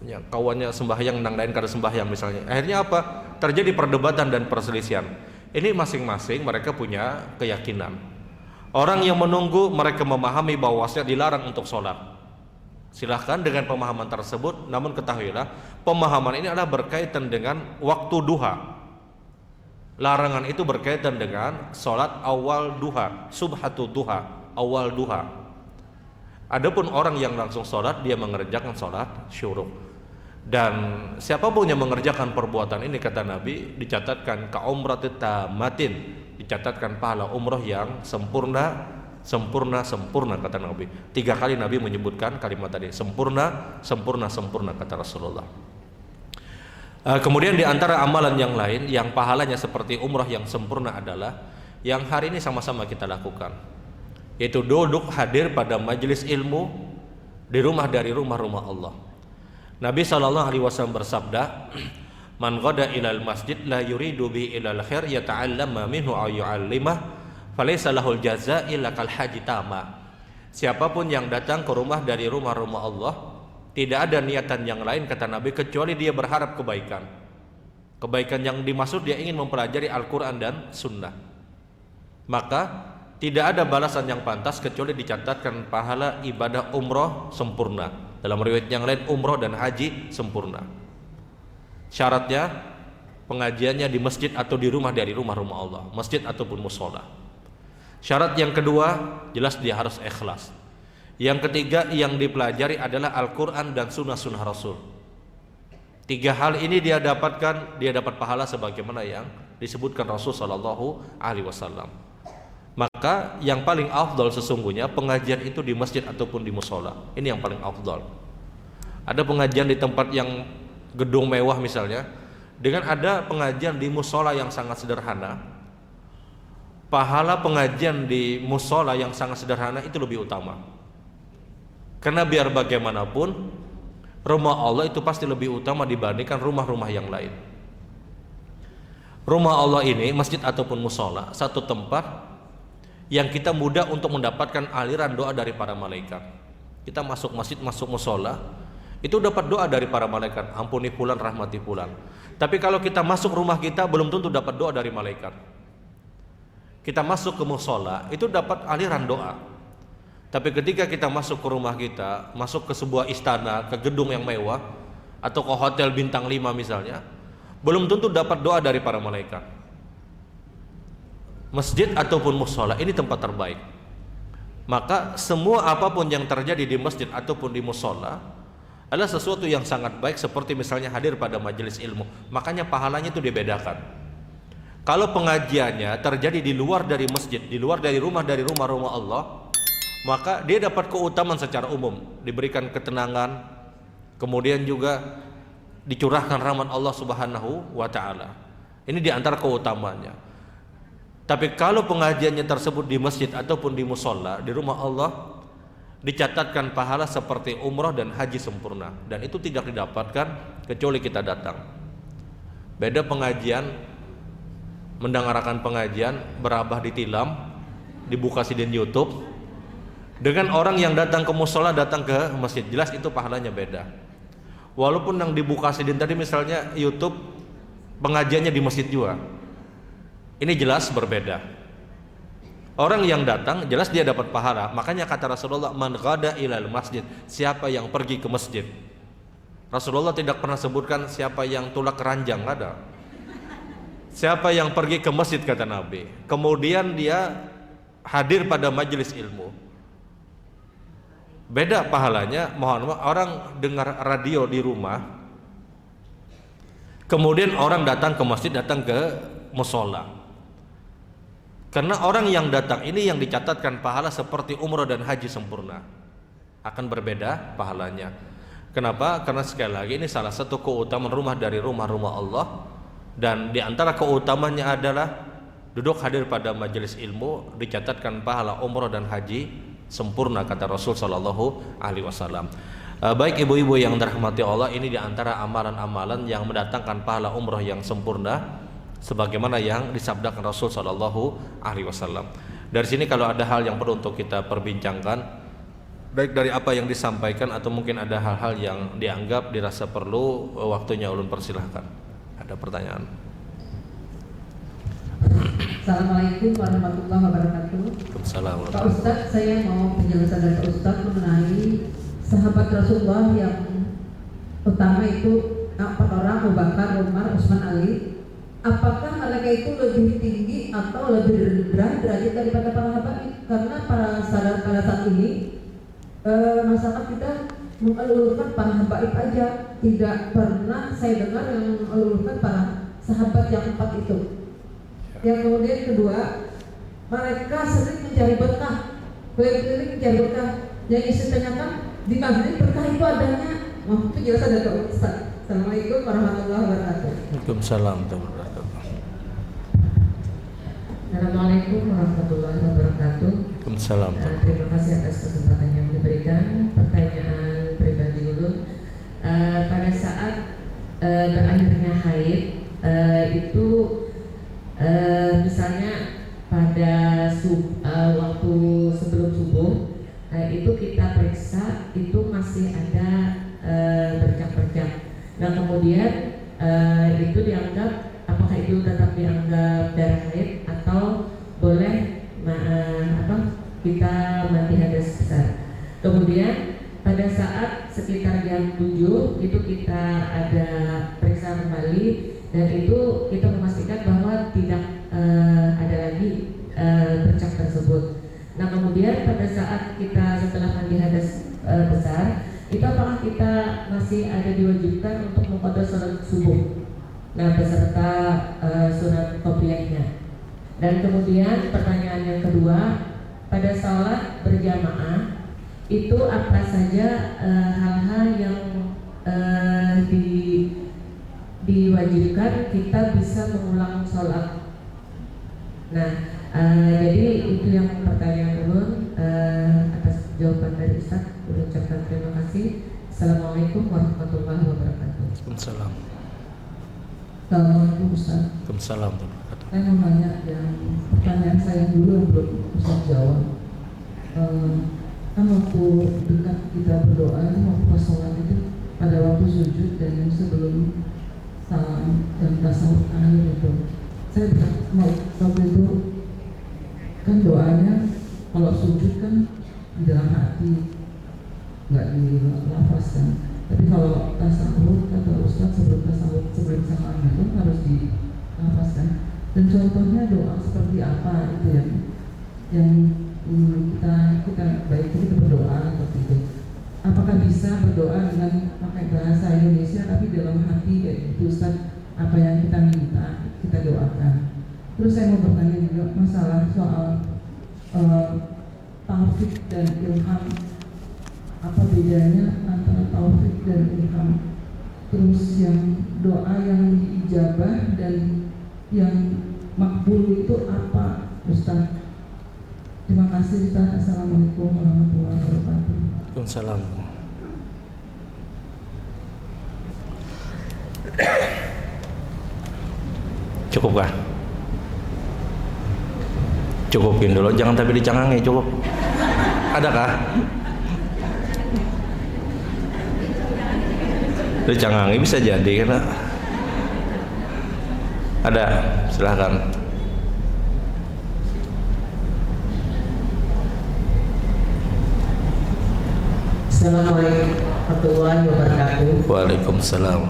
Ya, kawannya sembahyang nang lain kada sembahyang misalnya. Akhirnya apa? Terjadi perdebatan dan perselisihan. Ini masing-masing mereka punya keyakinan. Orang yang menunggu mereka memahami bahwasanya dilarang untuk sholat. Silahkan dengan pemahaman tersebut, namun ketahuilah pemahaman ini adalah berkaitan dengan waktu duha. Larangan itu berkaitan dengan sholat awal duha, subhatu duha, awal duha. Adapun orang yang langsung sholat, dia mengerjakan sholat syuruk. Dan siapapun yang mengerjakan perbuatan ini, kata Nabi, dicatatkan ka'umratit tamatin, dicatatkan pahala umroh yang sempurna, kata Nabi. 3 kali Nabi menyebutkan kalimat tadi, sempurna, kata Rasulullah. Kemudian di antara amalan yang lain yang pahalanya seperti umroh yang sempurna adalah yang hari ini sama-sama kita lakukan, yaitu duduk hadir pada majelis ilmu di rumah dari rumah-rumah Allah. Nabi SAW bersabda, man ghada ilal masjid la yuridu bi ilal khair yata'allama minhu aw yu'allimah falaysa lahul jazaa illa kal haji tama. Siapapun yang datang ke rumah dari rumah-rumah Allah, tidak ada niatan yang lain, kata Nabi, kecuali dia berharap kebaikan. Kebaikan yang dimaksud dia ingin mempelajari Al-Quran dan Sunnah, maka tidak ada balasan yang pantas kecuali dicatatkan pahala ibadah umroh sempurna. Dalam riwayat yang lain, umroh dan haji sempurna. Syaratnya pengajiannya di masjid atau di rumah dari rumah-rumah Allah, masjid ataupun musola. Syarat yang kedua, jelas dia harus ikhlas. Yang ketiga yang dipelajari adalah Al-Quran dan sunnah-sunnah Rasul. 3 hal ini dia dapat pahala sebagaimana yang disebutkan Rasul SAW. Maka yang paling afdal sesungguhnya pengajian itu di masjid ataupun di musola. Ini yang paling afdal. Ada pengajian di tempat yang gedung mewah misalnya, dengan ada pengajian di musola yang sangat sederhana. Pahala pengajian di musola yang sangat sederhana itu lebih utama. Karena biar bagaimanapun rumah Allah itu pasti lebih utama dibandingkan rumah-rumah yang lain. Rumah Allah ini, masjid ataupun musola, satu tempat yang kita mudah untuk mendapatkan aliran doa dari para malaikat. Kita masuk masjid, masuk musola, itu dapat doa dari para malaikat, ampuni fulan, rahmati fulan. Tapi kalau kita masuk rumah kita, belum tentu dapat doa dari malaikat. Kita masuk ke musola itu dapat aliran doa, tapi ketika kita masuk ke rumah kita, masuk ke sebuah istana, ke gedung yang mewah, atau ke hotel bintang 5 misalnya, belum tentu dapat doa dari para malaikat. Masjid ataupun musola ini tempat terbaik. Maka semua apapun yang terjadi di masjid ataupun di musola adalah sesuatu yang sangat baik, seperti misalnya hadir pada majelis ilmu. Makanya pahalanya itu dibedakan. Kalau pengajiannya terjadi di luar dari masjid, di luar dari rumah-rumah Allah, maka dia dapat keutamaan secara umum, diberikan ketenangan, kemudian juga dicurahkan rahmat Allah Subhanahu wa taala. Ini di antara keutamaannya. Tapi kalau pengajiannya tersebut di masjid ataupun di musola, di rumah Allah, dicatatkan pahala seperti umrah dan haji sempurna, dan itu tidak didapatkan kecuali kita datang. Beda pengajian, mendengarkan pengajian berabah di tilam, dibuka sidin YouTube, dengan orang yang datang ke musola, datang ke masjid, jelas itu pahalanya beda. Walaupun yang dibuka sidin tadi misalnya YouTube, pengajiannya di masjid juga, ini jelas berbeda. Orang yang datang jelas dia dapat pahala. Makanya kata Rasulullah, man ghada ilal masjid, siapa yang pergi ke masjid. Rasulullah tidak pernah sebutkan siapa yang tulak keranjang, ada. Siapa yang pergi ke masjid, kata Nabi, kemudian dia hadir pada majelis ilmu, beda pahalanya. Mohon maaf, orang dengar radio di rumah, kemudian orang datang ke masjid, datang ke musola. Karena orang yang datang ini yang dicatatkan pahala seperti umrah dan haji sempurna, akan berbeda pahalanya. Kenapa? Karena sekali lagi ini salah satu keutamaan rumah dari rumah-rumah Allah. Dan di antara keutamanya adalah duduk hadir pada majelis ilmu, dicatatkan pahala umrah dan haji sempurna, kata Rasul sallallahu alaihi wasallam. Baik ibu-ibu yang dirahmati Allah, ini di antara amalan-amalan yang mendatangkan pahala umrah yang sempurna sebagaimana yang disabdakan Rasul sallallahu alaihi wasallam. Dari sini kalau ada hal yang perlu untuk kita perbincangkan, baik dari apa yang disampaikan atau mungkin ada hal-hal yang dianggap dirasa perlu, waktunya ulun persilahkan. Ada pertanyaan? Assalamualaikum warahmatullahi wabarakatuh. Assalamualaikum. Pak Ustadz, saya mau penjelasan dari Pak Ustadz mengenai sahabat Rasulullah yang utama itu 4 orang, Abu Bakar, Umar, Utsman, Ali. Apakah mereka itu lebih tinggi atau lebih rendah derajat daripada para sahabat? Karena pada saat ini masyarakat kita mengelulukan para habaib aja, tidak pernah saya dengar yang mengelulukan para sahabat yang 4 itu. Yang kemudian kedua, mereka sering mencari berkah, keliling-keliling mencari berkah. Yang saya tanyakan, di masjid berkah itu adanya? Wah, itu jelas ada Pak Ustaz. Assalamualaikum warahmatullahi wabarakatuh. Waalaikumsalam warahmatullahi wabarakatuh. Assalamualaikum warahmatullahi wabarakatuh. Waalaikumsalam. Terima kasih atas kesempatan yang diberikan. Pertanyaan pribadi dulu. Pada saat berakhirnya haid itu misalnya pada waktu sebelum subuh itu kita periksa itu masih ada bercak-bercak. Nah kemudian itu dianggap, apakah itu tetap dianggap darah haid atau boleh kita mandi hadas besar. Kemudian pada saat sekitar jam 7 itu kita ada periksa kembali dan itu kita memastikan bahwa tidak ada lagi bercak tersebut. Nah kemudian pada saat kita setelah mandi hadas besar itu apakah kita masih ada diwajibkan untuk mengqadha salat subuh, nah beserta sunat qobliyahnya. Dan kemudian pertanyaan yang kedua, pada salat berjamaah itu apa saja hal-hal yang diwajibkan kita bisa mengulang sholat. Nah jadi itu yang pertanyaan ulun. Atas jawaban dari Ustaz ucapkan terima kasih. Assalamualaikum warahmatullahi wabarakatuh. Waalaikumsalam. Assalamualaikum Ustaz. Waalaikumsalam. Saya mau nanya yang pertanyaan saya dulu yang belum Ustaz jawab. Kan waktu dekat kita berdoa itu waktu pas sholat itu pada waktu sujud dan yang sebelum salam dan tasawuf akhir itu saya mau waktu itu kan doanya kalau sujud kan di dalam hati nggak dilafazkan, tapi kalau tasawuf kata Ustaz sebelum salam itu harus dilafazkan. Dan contohnya doa seperti apa itu yang kita baik kita berdoa seperti itu. Apakah bisa berdoa dengan pakai bahasa Indonesia tapi dalam hati kayak gitu Ustaz, apa yang kita minta kita doakan. Terus saya mau bertanya juga masalah soal taufik dan ilham. Apa bedanya antara taufik dan ilham? Terus yang doa yang diijabah dan yang makbul itu apa Ustaz? Terima kasih Ustaz. Assalamualaikum warahmatullahi wabarakatuh. Waalaikumsalam. Cukupkah? Cukupin dulu, jangan tapi dicangangi, cukup. Adakah? Dicangangi bisa jadi karena ada, silahkan. Assalamualaikum warahmatullahi wabarakatuh. Waalaikumsalam.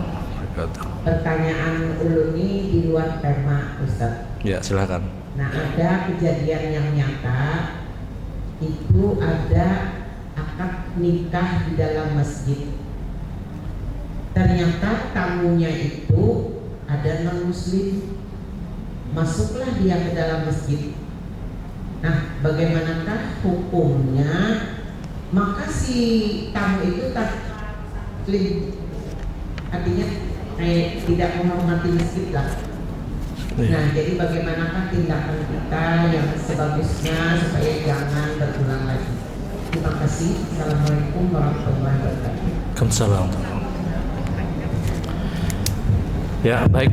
Pertanyaan ulun ini di luar tema Ustaz. Ya silahkan. Nah ada kejadian yang nyata itu ada akad nikah di dalam masjid. Ternyata tamunya itu ada non muslim, masuklah dia ke dalam masjid. Nah bagaimanakah hukumnya? Maka si tamu itu taklim, artinya kayak tidak menghormati masjid lah. Nah jadi bagaimanakah tindakan kita yang sebagusnya supaya jangan berulang lagi. Terima kasih. Assalamualaikum warahmatullahi wabarakatuh. Waalaikumsalam. Ya baik.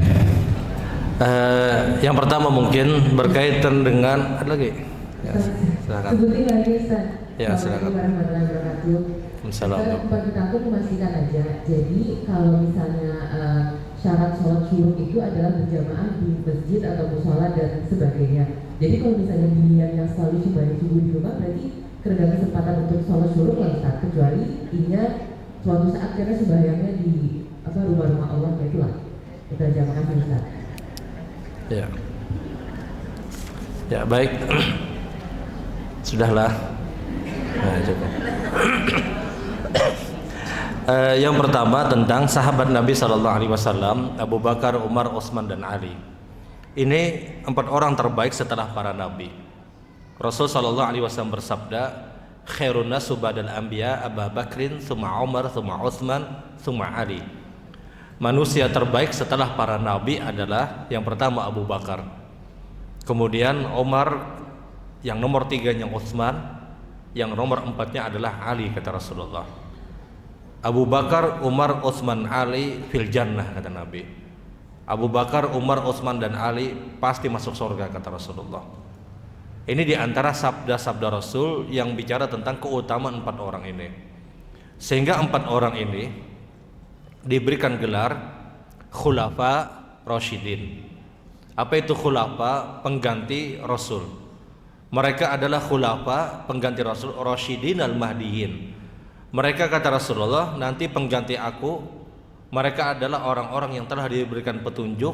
Yang pertama mungkin berkaitan dengan ada lagi. Ya, silakan. Sebutin lagi Ustaz. Ya silakan. Warahmatullahi wabarakatuh. Waalaikumsalam. Aku memastikan aja. Jadi kalau misalnya syarat sholat syuruk itu adalah berjamaah di masjid atau musola dan sebagainya. Jadi kalau misalnya niat yang selalu sembahyang subuh di rumah, berarti ada kesempatan untuk sholat syuruk lengkap, kecuali ingat suatu saat karena sembahyangnya di rumah-rumah Allah, ya itulah. Itu aja, makasih Ustaz. Ya. Ya, baik. Sudahlah. Nah, cukup. Yang pertama tentang sahabat Nabi Shallallahu Alaihi Wasallam, Abu Bakar, Umar, Utsman dan Ali. Ini 4 orang terbaik setelah para nabi. Rasul Shallallahu Alaihi Wasallam bersabda, "Khairun nas ba'dal anbiya Abu Bakrin, tsumma Umar, tsumma Utsman, tsumma Ali." Manusia terbaik setelah para nabi adalah yang pertama Abu Bakar, kemudian Umar, yang nomor 3-nya Utsman, yang nomor 4-nya adalah Ali, kata Rasulullah. Abu Bakar, Umar, Utsman, Ali fil jannah, kata Nabi. Abu Bakar, Umar, Utsman dan Ali pasti masuk surga, kata Rasulullah. Ini diantara sabda-sabda Rasul yang bicara tentang keutamaan 4 orang ini. Sehingga 4 orang ini diberikan gelar Khulafa Rasyidin. Apa itu khulafa? Pengganti Rasul. Mereka adalah khulafa, pengganti Rasul, Rasyidin al-Mahdiyin. Mereka, kata Rasulullah, nanti pengganti aku, mereka adalah orang-orang yang telah diberikan petunjuk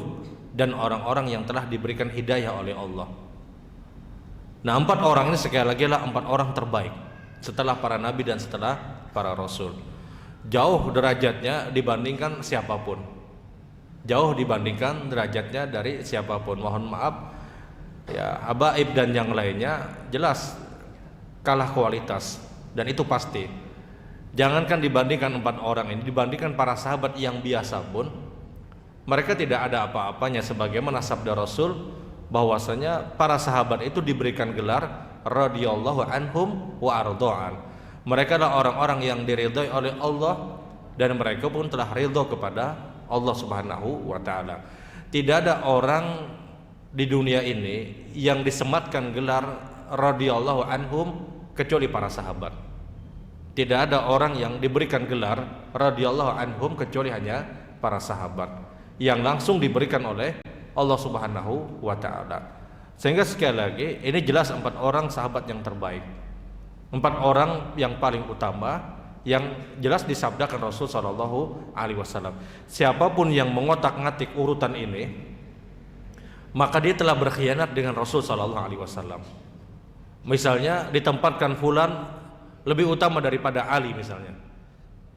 dan orang-orang yang telah diberikan hidayah oleh Allah. Nah, 4 orang ini sekali lagi adalah 4 orang terbaik setelah para nabi dan setelah para rasul. Jauh derajatnya dibandingkan siapapun. Jauh dibandingkan derajatnya dari siapapun. Mohon maaf ya, habaib dan yang lainnya jelas kalah kualitas, dan itu pasti. Jangankan dibandingkan 4 orang ini, dibandingkan para sahabat yang biasa pun mereka tidak ada apa-apanya, sebagaimana sabda Rasul bahwasanya para sahabat itu diberikan gelar radhiyallahu anhum wa arda'an. Mereka adalah orang-orang yang diridhai oleh Allah dan mereka pun telah ridha kepada Allah Subhanahu wa taala. Tidak ada orang di dunia ini yang disematkan gelar radhiyallahu anhum kecuali para sahabat. Tidak ada orang yang diberikan gelar radhiyallahu anhum kecuali hanya para sahabat yang langsung diberikan oleh Allah Subhanahu wa taala. Sehingga sekali lagi ini jelas 4 orang sahabat yang terbaik. 4 orang yang paling utama yang jelas disabdakan Rasul sallallahu alaihi wasallam. Siapapun yang mengotak-ngatik urutan ini, maka dia telah berkhianat dengan Rasul sallallahu alaihi wasallam. Misalnya ditempatkan fulan lebih utama daripada Ali misalnya,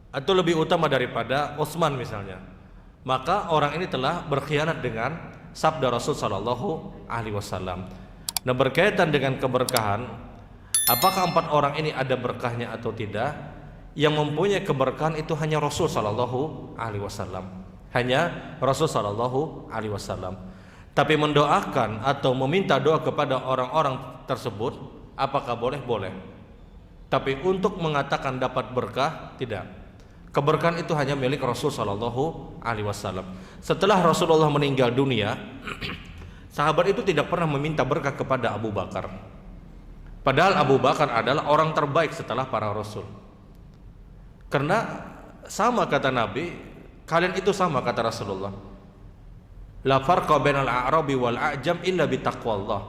atau lebih utama daripada Utsman misalnya, maka orang ini telah berkhianat dengan sabda Rasul sallallahu alaihi wasallam. Nah, berkaitan dengan keberkahan, apakah 4 orang ini ada berkahnya atau tidak? Yang mempunyai keberkahan itu hanya Rasul sallallahu alaihi wasallam. Hanya Rasul sallallahu alaihi wasallam. Tapi mendoakan atau meminta doa kepada orang-orang tersebut, apakah boleh? Boleh. Tapi untuk mengatakan dapat berkah, tidak. Keberkahan itu hanya milik Rasul sallallahu alaihi wasallam. Setelah Rasulullah meninggal dunia, sahabat itu tidak pernah meminta berkah kepada Abu Bakar. Padahal Abu Bakar adalah orang terbaik setelah para rasul. Karena sama kata Nabi, kalian itu sama kata Rasulullah. La farqa bainal a'rabi wal a'jam illa bitaqwallah.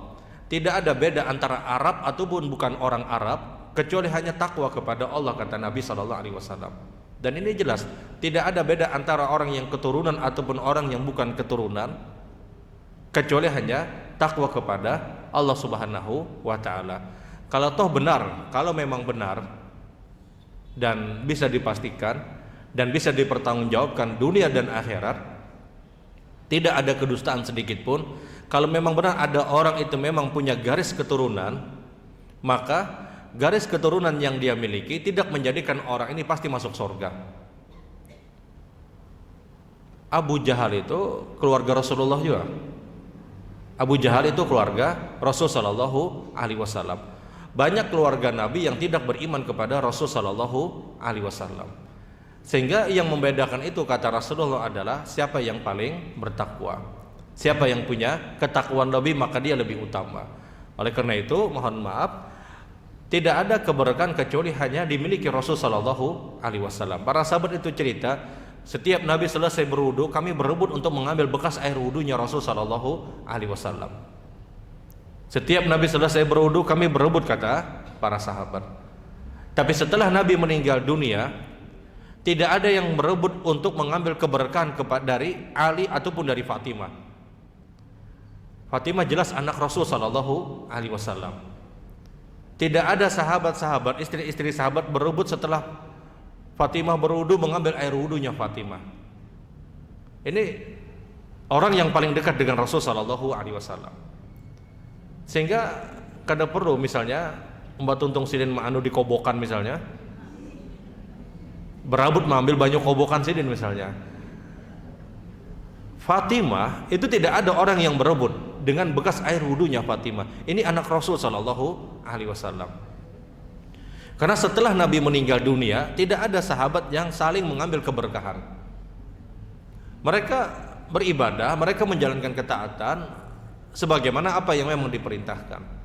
Tidak ada beda antara Arab ataupun bukan orang Arab kecuali hanya takwa kepada Allah, kata Nabi sallallahu alaihi wasallam. Dan ini jelas, tidak ada beda antara orang yang keturunan ataupun orang yang bukan keturunan kecuali hanya takwa kepada Allah Subhanahu wa taala. Kalau toh benar, kalau memang benar dan bisa dipastikan dan bisa dipertanggungjawabkan dunia dan akhirat, tidak ada kedustaan sedikit pun. Kalau memang benar ada orang itu memang punya garis keturunan, maka garis keturunan yang dia miliki tidak menjadikan orang ini pasti masuk surga. Abu Jahal itu keluarga Rasulullah juga. Abu Jahal itu keluarga Rasul sallallahu alaihi wasallam. Banyak keluarga Nabi yang tidak beriman kepada Rasul sallallahu alaihi wasallam. Sehingga yang membedakan itu, kata Rasulullah, adalah siapa yang paling bertakwa. Siapa yang punya ketakwaan lebih, maka dia lebih utama. Oleh karena itu, mohon maaf, tidak ada keberkahan kecuali hanya dimiliki Rasul sallallahu alaihi wasallam. Para sahabat itu cerita, setiap Nabi selesai berwudu, kami berebut untuk mengambil bekas air wudunya Rasul sallallahu alaihi wasallam. Setiap Nabi selesai berwudu, kami berebut, kata para sahabat. Tapi setelah Nabi meninggal dunia, tidak ada yang berebut untuk mengambil keberkahan dari Ali ataupun dari Fatimah. Fatimah jelas anak Rasul Shallallahu Alaihi Wasallam. Tidak ada sahabat-sahabat, istri-istri sahabat berebut setelah Fatimah berwudu mengambil air wudunya Fatimah. Ini orang yang paling dekat dengan Rasul Shallallahu Alaihi Wasallam. Sehingga kada perlu misalnya Mbak Tuntung Sidin Ma'anu di Kobokan misalnya berabut mengambil banyak kobokan Sidin misalnya. Fatimah itu tidak ada orang yang berebut dengan bekas air wudunya Fatimah. Ini anak Rasul Shallallahu Alaihi Wasallam. Karena setelah Nabi meninggal dunia, tidak ada sahabat yang saling mengambil keberkahan. Mereka beribadah, mereka menjalankan ketaatan sebagaimana apa yang memang diperintahkan.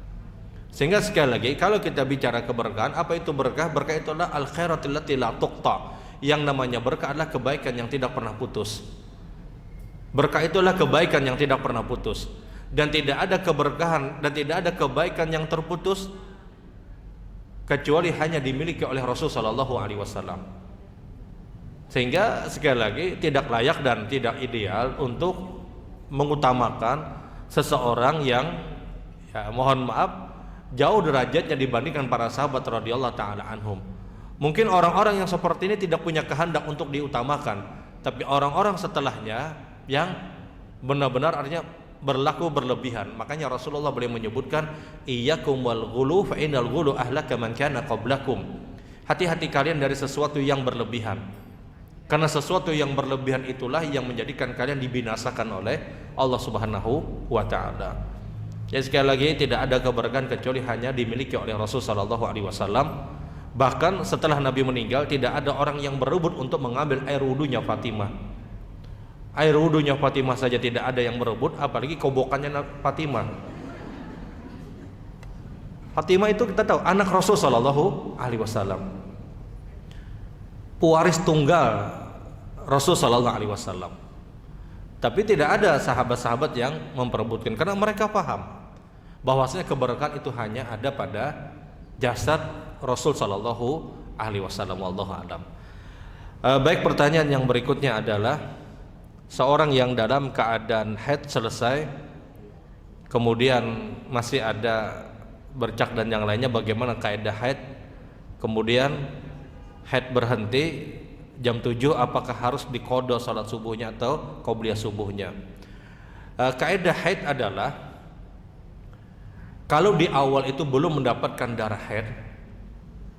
Sehingga sekali lagi, kalau kita bicara keberkahan, apa itu berkah? Berkah itu adalah al-khairatul lati la tuqta. Yang namanya berkah adalah kebaikan yang tidak pernah putus. Berkah itulah kebaikan yang tidak pernah putus. Dan tidak ada keberkahan dan tidak ada kebaikan yang terputus kecuali hanya dimiliki oleh Rasul Shallallahu Alaihi Wasallam. Sehingga sekali lagi tidak layak dan tidak ideal untuk mengutamakan seseorang yang mohon maaf jauh derajatnya dibandingkan para sahabat radhiyallahu taala anhum. Mungkin orang-orang yang seperti ini tidak punya kehendak untuk diutamakan, tapi orang-orang setelahnya yang benar-benar artinya berlaku berlebihan. Makanya Rasulullah boleh menyebutkan iyyakum wal ghulu fa innal ghulu ahlaka man kana qablakum. Hati-hati kalian dari sesuatu yang berlebihan. Karena sesuatu yang berlebihan itulah yang menjadikan kalian dibinasakan oleh Allah Subhanahu wa taala. Jadi sekali lagi tidak ada keberkahan kecuali hanya dimiliki oleh Rasul sallallahu alaihi wasallam. Bahkan setelah Nabi meninggal tidak ada orang yang berebut untuk mengambil air wudunya Fatimah. Air wudunya Fatimah saja tidak ada yang berebut, apalagi kobokannya Fatimah. Fatimah itu kita tahu anak Rasul sallallahu alaihi wasallam. Pewaris tunggal Rasul sallallahu alaihi wasallam. Tapi tidak ada sahabat-sahabat yang memperebutkan karena mereka paham bahwasanya keberkahan itu hanya ada pada jasad Rasul sallallahu alaihi wasallam. Wallahu a'lam. Baik, pertanyaan yang berikutnya adalah seorang yang dalam keadaan haid selesai kemudian masih ada bercak dan yang lainnya, bagaimana kaidah haid? Kemudian haid berhenti jam 7, apakah harus diqadha salat subuhnya atau qobliyah subuhnya? Kaidah haid adalah kalau di awal itu belum mendapatkan darah haid,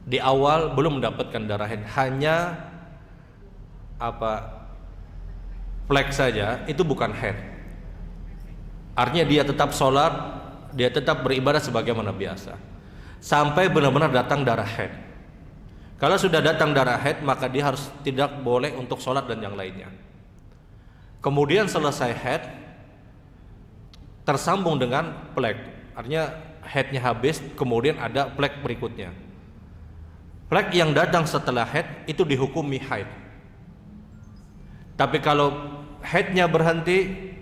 di awal belum mendapatkan darah haid, hanya flek saja, itu bukan haid. Artinya dia tetap sholat, dia tetap beribadah sebagaimana biasa sampai benar-benar datang darah haid. Kalau sudah datang darah haid, maka dia harus tidak boleh untuk sholat dan yang lainnya. Kemudian selesai haid, tersambung dengan flek, artinya haidnya habis, kemudian ada flek berikutnya. Flek yang datang setelah haid itu dihukumi haid. Tapi kalau haidnya berhenti,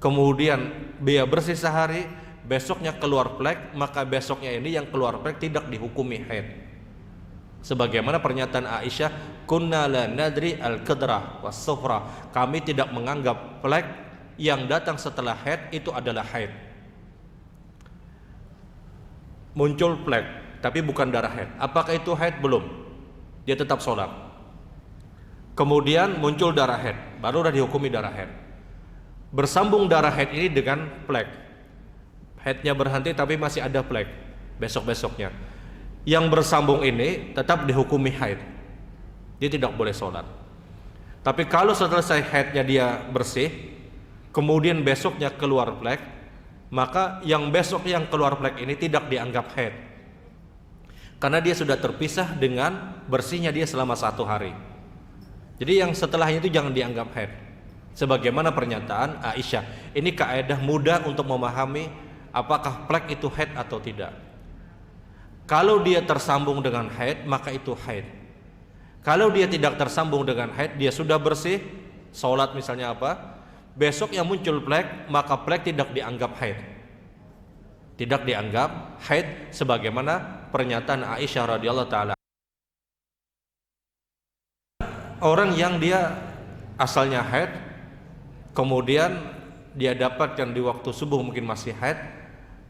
kemudian dia bersih sehari, besoknya keluar flek, maka besoknya ini yang keluar flek tidak dihukumi haid. Sebagaimana pernyataan Aisyah, kunna la nadri al-qadrah was-sufra, kami tidak menganggap flek yang datang setelah haid itu adalah haid. Muncul flek tapi bukan darah haid, apakah itu haid? Belum, dia tetap sholat. Kemudian muncul darah haid, baru sudah dihukumi darah haid. Bersambung darah haid ini dengan flek, haidnya berhenti tapi masih ada flek besok-besoknya. Yang bersambung ini tetap dihukumi haid, dia tidak boleh sholat. Tapi kalau selesai haidnya dia bersih, kemudian besoknya keluar flek, maka yang besok yang keluar flek ini tidak dianggap haid, karena dia sudah terpisah dengan bersihnya dia selama 1 hari. Jadi yang setelahnya itu jangan dianggap haid. Sebagaimana pernyataan Aisyah, ini kaidah mudah untuk memahami apakah flek itu haid atau tidak. Kalau dia tersambung dengan haid, maka itu haid. Kalau dia tidak tersambung dengan haid, dia sudah bersih, sholat misalnya besok yang muncul flek, maka flek tidak dianggap haid. Tidak dianggap haid sebagaimana pernyataan Aisyah radhiyallahu taala. Orang yang dia asalnya haid, kemudian dia dapatkan di waktu subuh mungkin masih haid,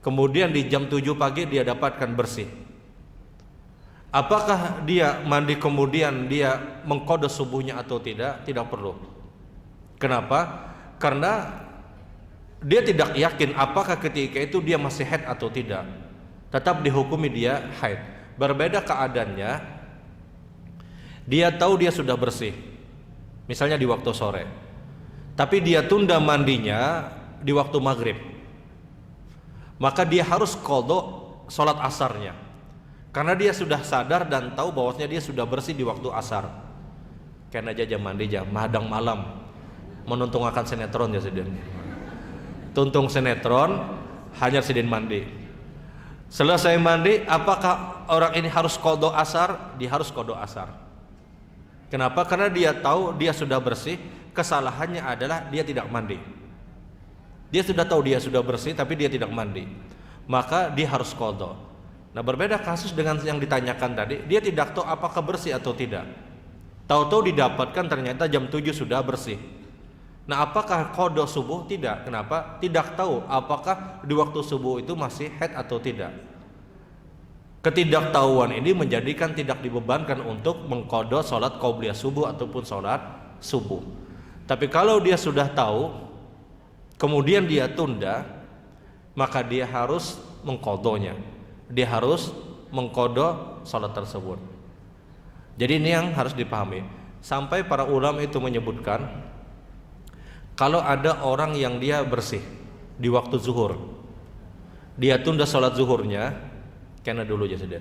kemudian di jam 7 pagi dia dapatkan bersih. Apakah dia mandi kemudian dia mengqadha subuhnya atau tidak? Tidak perlu. Kenapa? Karena dia tidak yakin apakah ketika itu dia masih haid atau tidak. Tetap dihukumi dia haid. Berbeda keadaannya, dia tahu dia sudah bersih, misalnya di waktu sore, tapi dia tunda mandinya di waktu maghrib, maka dia harus qadha sholat asarnya, karena dia sudah sadar dan tahu bahwasanya dia sudah bersih di waktu asar. Karena jam mandi jam madang malam, menuntung akan sinetron ya sidin, tuntung sinetron hanya sidin mandi. Selesai mandi, apakah orang ini harus qadha asar? Dia harus qadha asar. Kenapa? Karena dia tahu dia sudah bersih. Kesalahannya adalah dia tidak mandi. Dia sudah tahu dia sudah bersih tapi dia tidak mandi, maka dia harus qadha. Nah, berbeda kasus dengan yang ditanyakan tadi. Dia tidak tahu apakah bersih atau tidak. Tahu-tahu didapatkan ternyata jam 7 sudah bersih. Nah, apakah qadha subuh? Tidak. Kenapa? Tidak tahu apakah di waktu subuh itu masih haid atau tidak. Ketidaktahuan ini menjadikan tidak dibebankan untuk mengqadha salat qabliyah subuh ataupun salat subuh. Tapi kalau dia sudah tahu kemudian dia tunda, maka dia harus mengqadhanya. Dia harus mengqadha salat tersebut. Jadi ini yang harus dipahami. Sampai para ulama itu menyebutkan, kalau ada orang yang dia bersih di waktu zuhur, dia tunda salat zuhurnya, karena dulu aja sudah,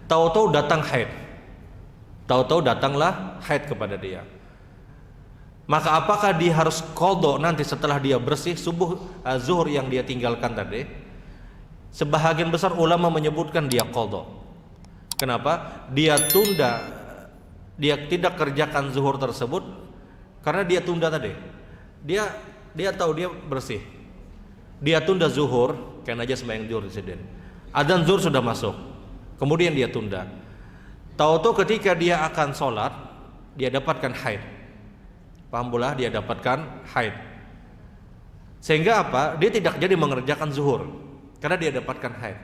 tahu-tahu datang haid, tahu-tahu datanglah haid kepada dia, maka apakah dia harus qadha nanti setelah dia bersih subuh zuhur yang dia tinggalkan tadi? Sebahagian besar ulama menyebutkan dia qadha. Kenapa? Dia tunda, dia tidak kerjakan zuhur tersebut karena dia tunda tadi. Dia tahu dia bersih, dia tunda zuhur karena aja sembahyang zuhur insiden. Adzan zuhur sudah masuk, kemudian dia tunda. Tahu-tahu ketika dia akan sholat, dia dapatkan haid. Paham pula, dia dapatkan haid. Sehingga apa? Dia tidak jadi mengerjakan zuhur karena dia dapatkan haid.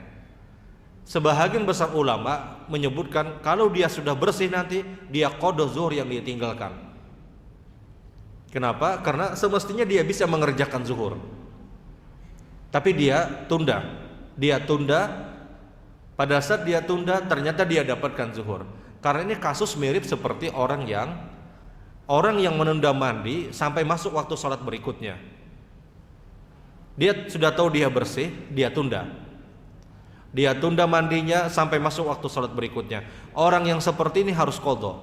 Sebahagian besar ulama menyebutkan kalau dia sudah bersih nanti dia qadha zuhur yang dia tinggalkan. Kenapa? Karena semestinya dia bisa mengerjakan zuhur, tapi dia tunda. Dia tunda, pada saat dia tunda ternyata dia dapatkan zuhur. Karena ini kasus mirip seperti orang yang menunda mandi sampai masuk waktu sholat berikutnya. Dia sudah tahu dia bersih, dia tunda. Dia tunda mandinya sampai masuk waktu sholat berikutnya. Orang yang seperti ini harus qadha.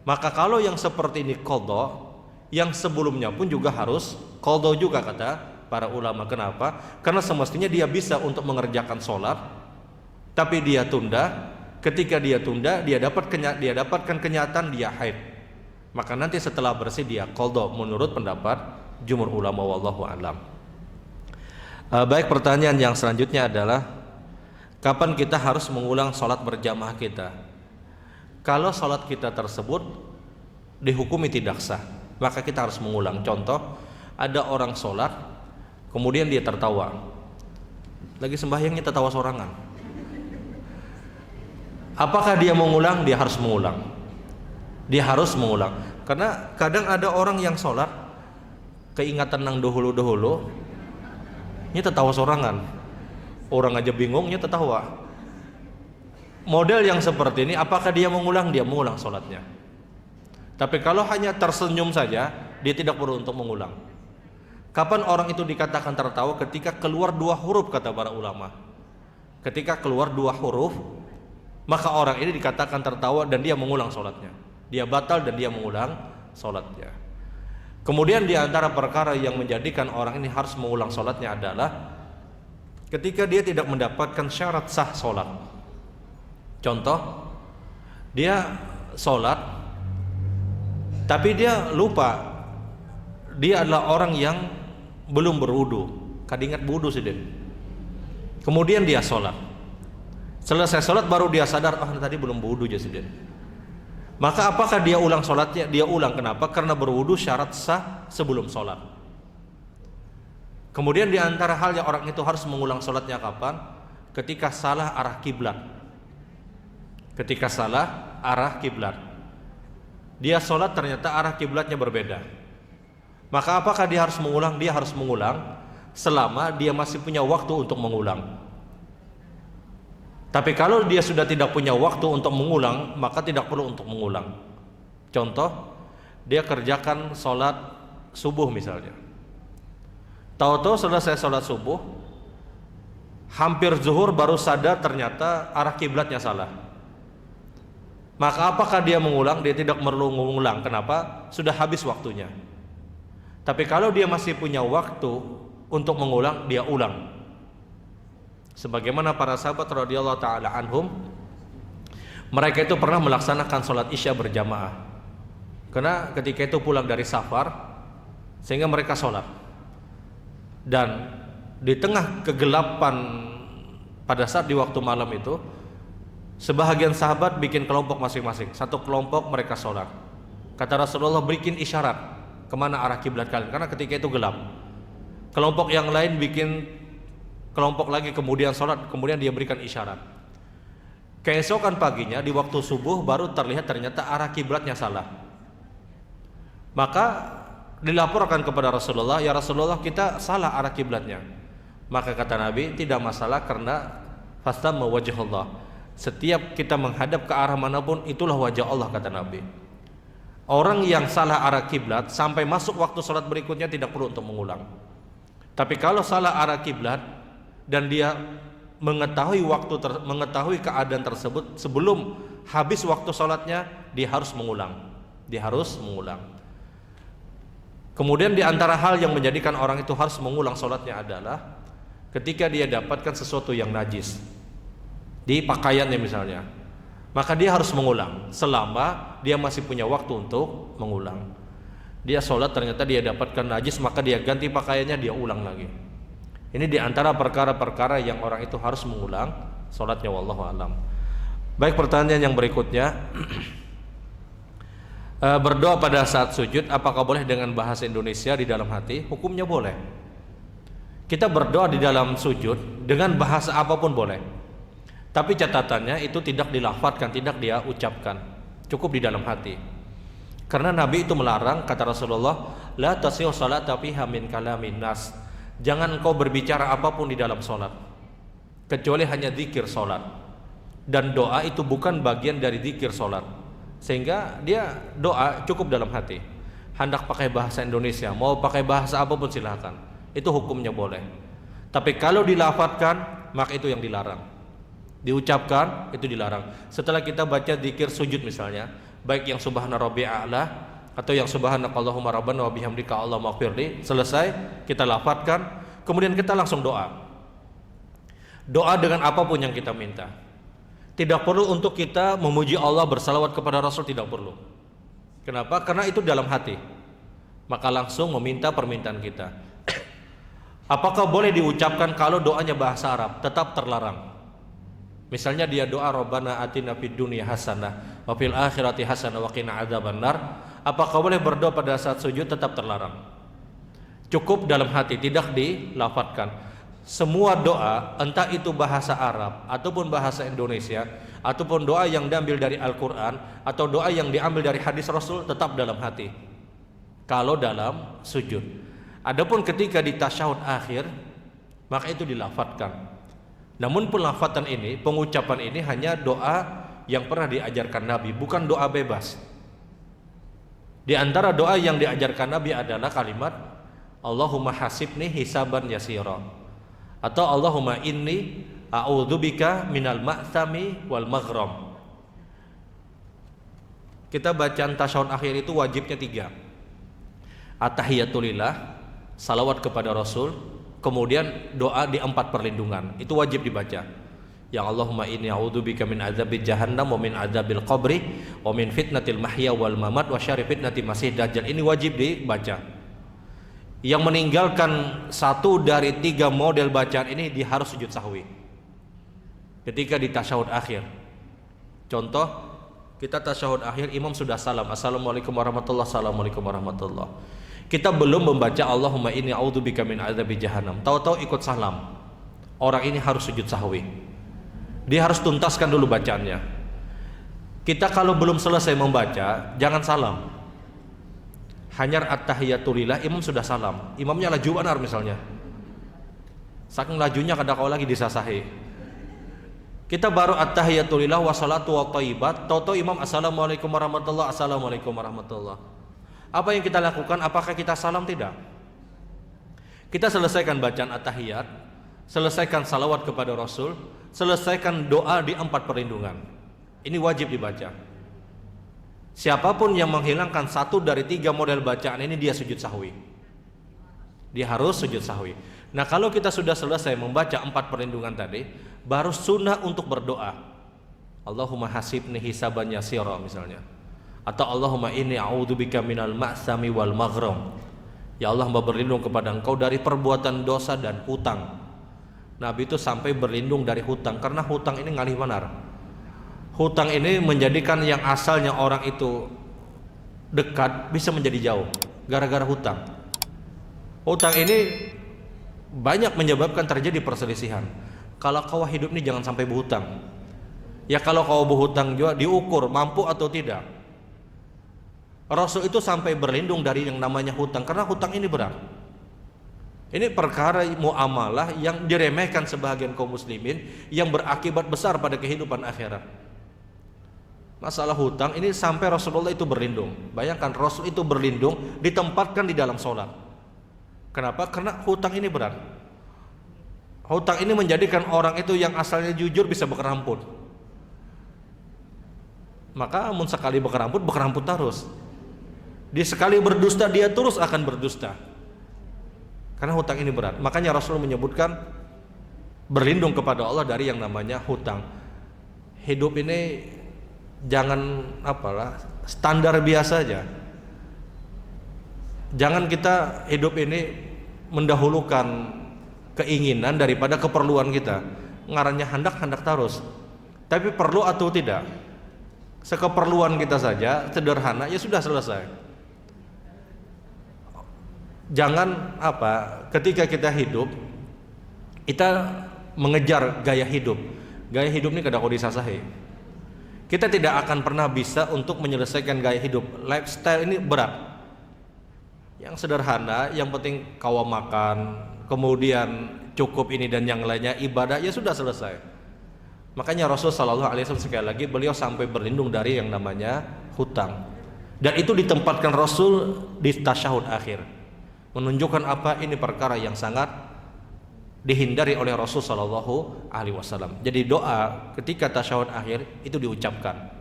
Maka kalau yang seperti ini qadha, yang sebelumnya pun juga harus qadha juga kata para ulama. Kenapa? Karena semestinya dia bisa untuk mengerjakan sholat, tapi dia tunda. Ketika dia tunda, dia dapatkan kenyataan dia haid. Maka nanti setelah bersih dia qadha menurut pendapat jumhur ulama wallahu a'lam. Baik, pertanyaan yang selanjutnya adalah kapan kita harus mengulang sholat berjamaah kita? Kalau sholat kita tersebut dihukumi tidak sah, maka kita harus mengulang. Contoh, ada orang sholat kemudian dia tertawa, lagi sembahyangnya tertawa sorangan. Apakah dia mengulang? Dia harus mengulang. Dia harus mengulang. Karena kadang ada orang yang sholat keingatan nang dahulu-dahulu, ini tertawa sorangan. Orang aja bingungnya tertawa. Model yang seperti ini, apakah dia mengulang? Dia mengulang sholatnya. Tapi kalau hanya tersenyum saja, dia tidak perlu untuk mengulang. Kapan orang itu dikatakan tertawa? Ketika keluar 2 huruf kata para ulama. Ketika keluar 2 huruf, maka orang ini dikatakan tertawa dan dia mengulang sholatnya. Dia batal dan dia mengulang sholatnya. Kemudian di antara perkara yang menjadikan orang ini harus mengulang sholatnya adalah ketika dia tidak mendapatkan syarat sah sholat. Contoh, dia sholat tapi dia lupa dia adalah orang yang belum berwudu. Kadingat wudu sih deh. Kemudian dia sholat. Selesai sholat baru dia sadar, tadi belum berwudu jadi. Maka apakah dia ulang sholatnya? Dia ulang. Kenapa? Karena berwudu syarat sah sebelum sholat. Kemudian di antara hal yang orang itu harus mengulang sholatnya kapan? Ketika salah arah kiblat. Ketika salah arah kiblat. Dia sholat ternyata arah kiblatnya berbeda. Maka apakah dia harus mengulang? Dia harus mengulang selama dia masih punya waktu untuk mengulang. Tapi kalau dia sudah tidak punya waktu untuk mengulang, maka tidak perlu untuk mengulang. Contoh, dia kerjakan sholat subuh misalnya. Tahu-tahu selesai sholat subuh, hampir zuhur baru sadar ternyata arah kiblatnya salah. Maka apakah dia mengulang? Dia tidak perlu mengulang. Kenapa? Sudah habis waktunya. Tapi kalau dia masih punya waktu untuk mengulang, dia ulang. Sebagaimana para sahabat radhiyallahu taala anhum, mereka itu pernah melaksanakan sholat isya berjamaah. Karena ketika itu pulang dari safar, sehingga mereka sholat. Dan di tengah kegelapan pada saat di waktu malam itu, sebahagian sahabat bikin kelompok masing-masing. Satu kelompok mereka sholat. Kata Rasulullah, bikin isyarat kemana arah kiblat kalian, karena ketika itu gelap. Kelompok yang lain bikin kelompok lagi, kemudian sholat, kemudian dia berikan isyarat. Keesokan paginya di waktu subuh baru terlihat ternyata arah kiblatnya salah. Maka dilaporkan kepada Rasulullah, ya Rasulullah, kita salah arah kiblatnya. Maka kata Nabi, tidak masalah, karena fastamma wajhullah. Setiap kita menghadap ke arah manapun, itulah wajah Allah, kata Nabi. Orang yang salah arah kiblat sampai masuk waktu sholat berikutnya tidak perlu untuk mengulang. Tapi kalau salah arah kiblat dan dia mengetahui mengetahui keadaan tersebut sebelum habis waktu sholatnya, dia harus mengulang. Dia harus mengulang. Kemudian di antara hal yang menjadikan orang itu harus mengulang sholatnya adalah ketika dia dapatkan sesuatu yang najis di pakaiannya misalnya, maka dia harus mengulang selama dia masih punya waktu untuk mengulang. Dia sholat ternyata dia dapatkan najis, maka dia ganti pakaiannya, dia ulang lagi. Ini di antara perkara-perkara yang orang itu harus mengulang sholatnya, wallahu alam. Baik, pertanyaan yang berikutnya, berdoa pada saat sujud apakah boleh dengan bahasa Indonesia di dalam hati? Hukumnya boleh. Kita berdoa di dalam sujud dengan bahasa apapun boleh. Tapi catatannya itu tidak dilafadzkan, tidak dia ucapkan, cukup di dalam hati. Karena Nabi itu melarang, kata Rasulullah, la tasihu salata fiha min kalamin nas. Jangan engkau berbicara apapun di dalam sholat kecuali hanya zikir sholat. Dan doa itu bukan bagian dari zikir sholat, sehingga dia doa cukup dalam hati. Hendak pakai bahasa Indonesia, mau pakai bahasa apapun silahkan, itu hukumnya boleh. Tapi kalau dilafadzkan, maka itu yang dilarang. Diucapkan, itu dilarang. Setelah kita baca zikir sujud misalnya, baik yang subhana rabbi a'la atau yang subhanakallahumma rabbana wa bihamdika allahumma ighfirli, selesai kita lafadzkan, kemudian kita langsung doa. Doa dengan apapun yang kita minta. Tidak perlu untuk kita memuji Allah, bersalawat kepada Rasul, tidak perlu. Kenapa? Karena itu dalam hati. Maka langsung meminta permintaan kita. Apakah boleh diucapkan kalau doanya bahasa Arab? Tetap terlarang. Misalnya dia doa Rabbana atina fid dunya hasanah wa fil akhirati hasanah wa qina adzabannar. Apakah boleh berdoa pada saat sujud? Tetap terlarang. Cukup dalam hati, tidak dilafadzkan. Semua doa, entah itu bahasa Arab ataupun bahasa Indonesia, ataupun doa yang diambil dari Al-Quran atau doa yang diambil dari hadis Rasul, tetap dalam hati kalau dalam sujud. Adapun ketika di tasyahud akhir, maka itu dilafadzkan. Namun pelafadzan ini, pengucapan ini hanya doa yang pernah diajarkan Nabi, bukan doa bebas. Di antara doa yang diajarkan Nabi adalah kalimat Allahumma hasibni hisaban yasira, atau Allahumma inni a'udzubika minal ma'thami wal maghram. Kita bacaan tasyahud akhir itu wajibnya 3. At-tahiyatulillah, salawat kepada Rasul, kemudian doa di 4 perlindungan. Itu wajib dibaca. Ya Allahumma inni a'udzubika min adzabil jahannam wa min adzabil qabri wa min fitnatil mahya wal mamat wa syarri fitnatil masih dajjal. Ini wajib dibaca. Yang meninggalkan satu dari 3 model bacaan ini, dia harus sujud sahwi ketika di tasyahud akhir. Contoh, kita tasyahud akhir, imam sudah salam, assalamualaikum warahmatullahi, assalamualaikum warahmatullahi. Kita belum membaca Allahumma inni a'udzubika min adzabi jahannam, tahu-tahu ikut salam. Orang ini harus sujud sahwi. Dia harus tuntaskan dulu bacaannya. Kita kalau belum selesai membaca, jangan salam. Hanyar at-tahiyatulillah, imam sudah salam, imamnya laju benar misalnya, saking lajunya kadang-kadang lagi disasahi. Kita baru at-tahiyatulillah wassalatu wa thayyibat, tahu-tahu imam assalamualaikum warahmatullahi, assalamualaikum warahmatullahi. Apa yang kita lakukan? Apakah kita salam? Tidak. Kita selesaikan bacaan at-tahiyat, selesaikan salawat kepada Rasul, selesaikan doa di 4 perlindungan. Ini wajib dibaca. Siapapun yang menghilangkan satu dari 3 model bacaan ini, dia sujud sahwi. Dia harus sujud sahwi. Nah, kalau kita sudah selesai membaca 4 perlindungan tadi, baru sunnah untuk berdoa. Allahumma hasibni hisaban yasira misalnya. Atau Allahumma inni a'udzubika minal ma'sami wal maghram. Ya Allah, hamba berlindung kepada Engkau dari perbuatan dosa dan hutang. Nabi itu sampai berlindung dari hutang, karena hutang ini ngalih benar. Hutang ini menjadikan yang asalnya orang itu dekat bisa menjadi jauh gara-gara hutang. Hutang ini banyak menyebabkan terjadi perselisihan. Kalau kau hidup ini jangan sampai berhutang. Ya kalau kau berhutang juga diukur mampu atau tidak. Rasul itu sampai berlindung dari yang namanya hutang, karena hutang ini berat. Ini perkara muamalah yang diremehkan sebagian kaum muslimin, yang berakibat besar pada kehidupan akhirat. Masalah hutang ini sampai Rasulullah itu berlindung. Bayangkan, Rasul itu berlindung ditempatkan di dalam sholat. Kenapa? Karena hutang ini berat. Hutang ini menjadikan orang itu yang asalnya jujur bisa bekeramput. Maka amun sekali bekeramput terus. Dia sekali berdusta, dia terus akan berdusta. Karena hutang ini berat. Makanya Rasul menyebutkan berlindung kepada Allah dari yang namanya hutang. Hidup ini jangan standar biasa aja. Jangan kita hidup ini mendahulukan keinginan daripada keperluan kita. Ngarannya hendak terus. Tapi perlu atau tidak? Sekeperluan kita saja, sederhana, ya sudah selesai. Jangan ketika kita hidup, kita mengejar gaya hidup. Gaya hidup ini kadang-kadang disasahi. Kita tidak akan pernah bisa untuk menyelesaikan gaya hidup. Lifestyle ini berat. Yang sederhana, yang penting kau makan, kemudian cukup ini dan yang lainnya, ibadah, ya sudah selesai. Makanya Rasul Shallallahu Alaihi Wasallam sekali lagi beliau sampai berlindung dari yang namanya hutang. Dan itu ditempatkan Rasul di tasyahud akhir, menunjukkan apa ini perkara yang sangat dihindari oleh Rasul Shallallahu Alaihi Wasallam. Jadi doa ketika tasyahud akhir itu diucapkan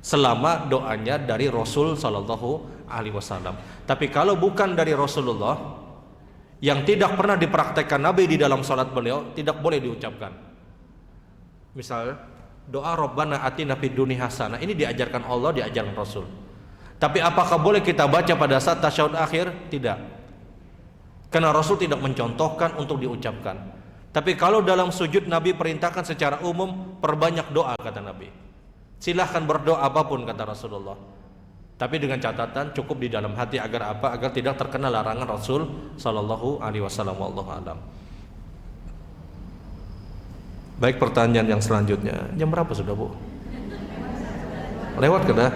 selama doanya dari Rasul Shallallahu Alaihi Wasallam. Tapi kalau bukan dari Rasulullah, yang tidak pernah dipraktekkan Nabi di dalam salat beliau, tidak boleh diucapkan. Misal doa Rabbana atina fid dunya hasanah, ini diajarkan Allah, diajarkan Rasul. Tapi apakah boleh kita baca pada saat tasyahud akhir? Tidak. Karena Rasul tidak mencontohkan untuk diucapkan. Tapi kalau dalam sujud Nabi perintahkan secara umum, perbanyak doa kata Nabi. Silahkan berdoa apapun kata Rasulullah. Tapi dengan catatan cukup di dalam hati agar apa? Agar tidak terkena larangan Rasul Sallallahu Alaihi Wasallam. Wallahu a'lam. Baik, pertanyaan yang selanjutnya. Jam berapa sudah, Bu? Lewat kada?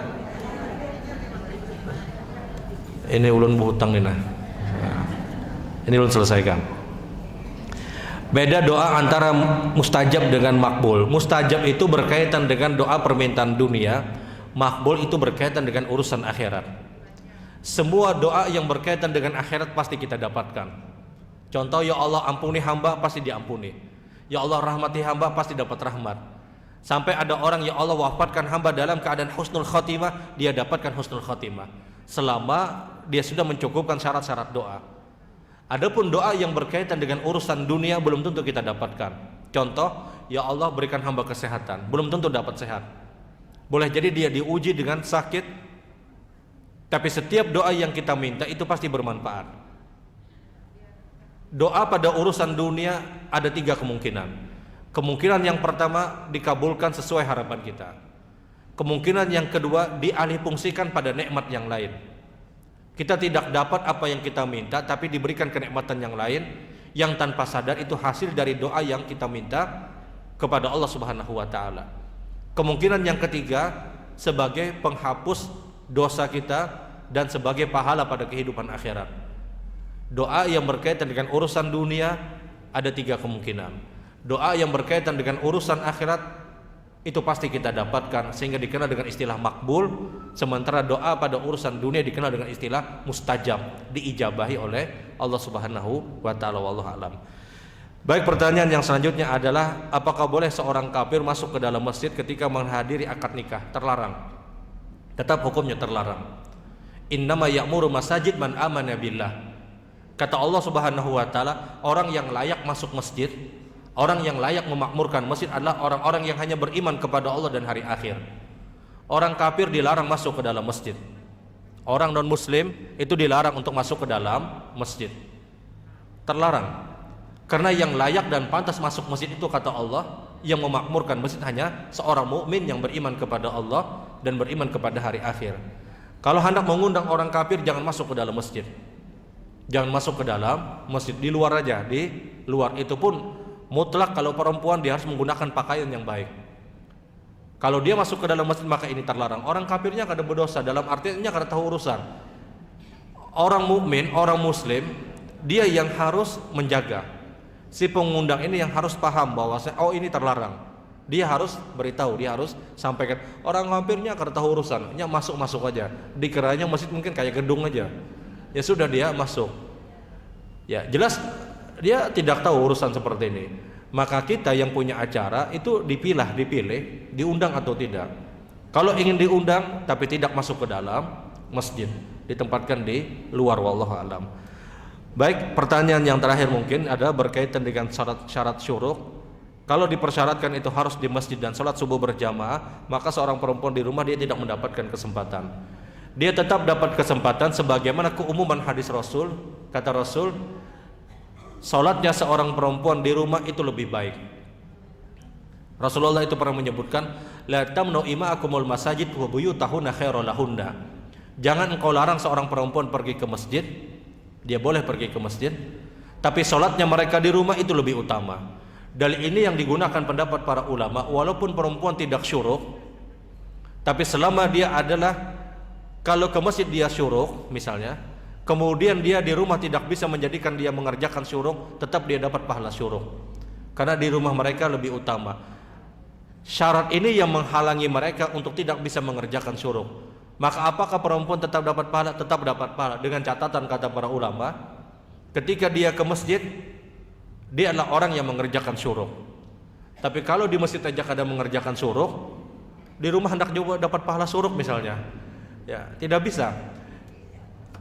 Ini ulun berhutang nih nah. Ini ulun selesaikan. Beda doa antara mustajab dengan makbul. Mustajab itu berkaitan dengan doa permintaan dunia. Makbul itu berkaitan dengan urusan akhirat. Semua doa yang berkaitan dengan akhirat pasti kita dapatkan. Contoh, ya Allah ampuni hamba, pasti diampuni. Ya Allah rahmati hamba, pasti dapat rahmat. Sampai ada orang, ya Allah wafatkan hamba dalam keadaan husnul khotimah, dia dapatkan husnul khotimah selama dia sudah mencukupkan syarat-syarat doa. Adapun doa yang berkaitan dengan urusan dunia belum tentu kita dapatkan. Contoh, ya Allah berikan hamba kesehatan, belum tentu dapat sehat. Boleh jadi dia diuji dengan sakit, tapi setiap doa yang kita minta itu pasti bermanfaat. Doa pada urusan dunia ada 3 kemungkinan. Kemungkinan yang pertama dikabulkan sesuai harapan kita. Kemungkinan yang kedua dialihfungsikan pada nikmat yang lain. Kita tidak dapat apa yang kita minta, tapi diberikan kenikmatan yang lain yang tanpa sadar itu hasil dari doa yang kita minta kepada Allah Subhanahu wa taala. Kemungkinan yang ketiga sebagai penghapus dosa kita dan sebagai pahala pada kehidupan akhirat. Doa yang berkaitan dengan urusan dunia ada 3 kemungkinan. Doa yang berkaitan dengan urusan akhirat itu pasti kita dapatkan, sehingga dikenal dengan istilah makbul. Sementara doa pada urusan dunia dikenal dengan istilah mustajab, diijabahi oleh Allah Subhanahu wa taala. Wallahu alam. Baik, pertanyaan yang selanjutnya adalah apakah boleh seorang kafir masuk ke dalam masjid ketika menghadiri akad nikah? Terlarang. Tetap hukumnya terlarang. Innama ya'muru masajid man amana billah. Kata Allah Subhanahu wa taala, orang yang layak masuk masjid, orang yang layak memakmurkan masjid adalah orang-orang yang hanya beriman kepada Allah dan hari akhir. Orang kafir dilarang masuk ke dalam masjid. Orang non-muslim itu dilarang untuk masuk ke dalam masjid. Terlarang. Karena yang layak dan pantas masuk masjid itu kata Allah, yang memakmurkan masjid hanya seorang mukmin yang beriman kepada Allah dan beriman kepada hari akhir. Kalau hendak mengundang orang kafir, jangan masuk ke dalam masjid. Jangan masuk ke dalam masjid, di luar aja. Di luar itu pun mutlak kalau perempuan dia harus menggunakan pakaian yang baik. Kalau dia masuk ke dalam masjid maka ini terlarang. Orang kafirnya kada berdosa, dalam artinya kada tahu urusan. Orang mukmin, orang muslim, dia yang harus menjaga. Si pengundang ini yang harus paham bahwa oh ini terlarang. Dia harus beritahu, dia harus sampaikan. Orang kafirnya kada tahu urusan, hanya masuk-masuk aja. Dikiranya masjid mungkin kayak gedung aja. Ya sudah dia masuk. Ya, jelas dia tidak tahu urusan seperti ini. Maka kita yang punya acara itu dipilih, diundang atau tidak. Kalau ingin diundang tapi tidak masuk ke dalam masjid, ditempatkan di luar, wallahu alam. Baik, pertanyaan yang terakhir mungkin ada berkaitan dengan syarat syuruk. Kalau dipersyaratkan itu harus di masjid dan salat subuh berjamaah, maka seorang perempuan di rumah dia tidak mendapatkan kesempatan. Dia tetap dapat kesempatan sebagaimana keumuman hadis Rasul. Kata Rasul, salatnya seorang perempuan di rumah itu lebih baik. Rasulullah itu pernah menyebutkan, la tamnu ima'akumul masajid wa buyutahunna khairul lahunna. Jangan engkau larang seorang perempuan pergi ke masjid. Dia boleh pergi ke masjid, tapi salatnya mereka di rumah itu lebih utama. Dalil ini yang digunakan pendapat para ulama, walaupun perempuan tidak syuruk, tapi selama dia adalah, kalau ke masjid dia syuruk misalnya, kemudian dia di rumah tidak bisa menjadikan dia mengerjakan syuruk, tetap dia dapat pahala syuruk, karena di rumah mereka lebih utama. Syarat ini yang menghalangi mereka untuk tidak bisa mengerjakan syuruk. Maka apakah perempuan tetap dapat pahala? Tetap dapat pahala, dengan catatan kata para ulama, ketika dia ke masjid dia adalah orang yang mengerjakan syuruk. Tapi kalau di masjid aja kadang mengerjakan syuruk, di rumah hendak juga dapat pahala syuruk misalnya, ya tidak bisa.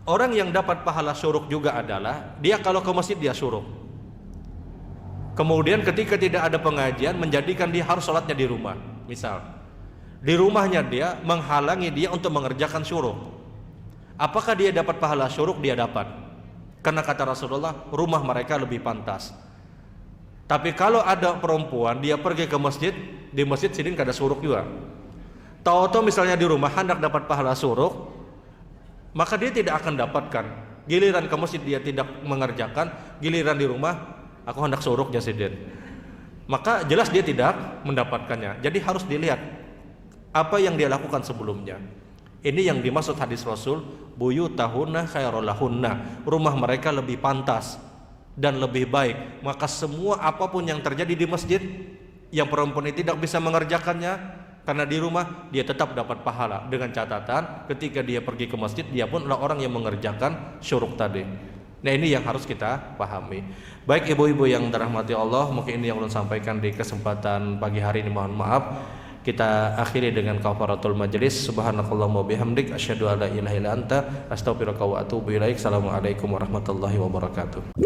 Orang yang dapat pahala syuruk juga adalah dia kalau ke masjid dia syuruk, kemudian ketika tidak ada pengajian menjadikan dia harus sholatnya di rumah. Misal di rumahnya dia menghalangi dia untuk mengerjakan syuruk, apakah dia dapat pahala syuruk? Dia dapat, karena kata Rasulullah, rumah mereka lebih pantas. Tapi kalau ada perempuan dia pergi ke masjid, di masjid sini kada syuruk juga, tahu-tahu misalnya di rumah hendak dapat pahala syuruk, maka dia tidak akan dapatkan. Giliran ke masjid dia tidak mengerjakan, giliran di rumah aku hendak syuruknya sidin, maka jelas dia tidak mendapatkannya. Jadi harus dilihat apa yang dia lakukan sebelumnya. Ini yang dimaksud hadis Rasul, buyutahunna khairul lahunna, rumah mereka lebih pantas dan lebih baik. Maka semua apapun yang terjadi di masjid yang perempuan ini tidak bisa mengerjakannya, karena di rumah dia tetap dapat pahala, dengan catatan ketika dia pergi ke masjid dia pun adalah orang yang mengerjakan syuruk tadi. Nah, ini yang harus kita pahami. Baik ibu-ibu yang dirahmati Allah, mungkin ini yang ulun sampaikan di kesempatan pagi hari ini. Mohon maaf. Kita akhiri dengan kafaratul majlis. Subhanakallahumma bihamdik asyhadu an la ilaha illa anta astaghfiruka wa atubu ilaik. Assalamualaikum warahmatullahi wabarakatuh.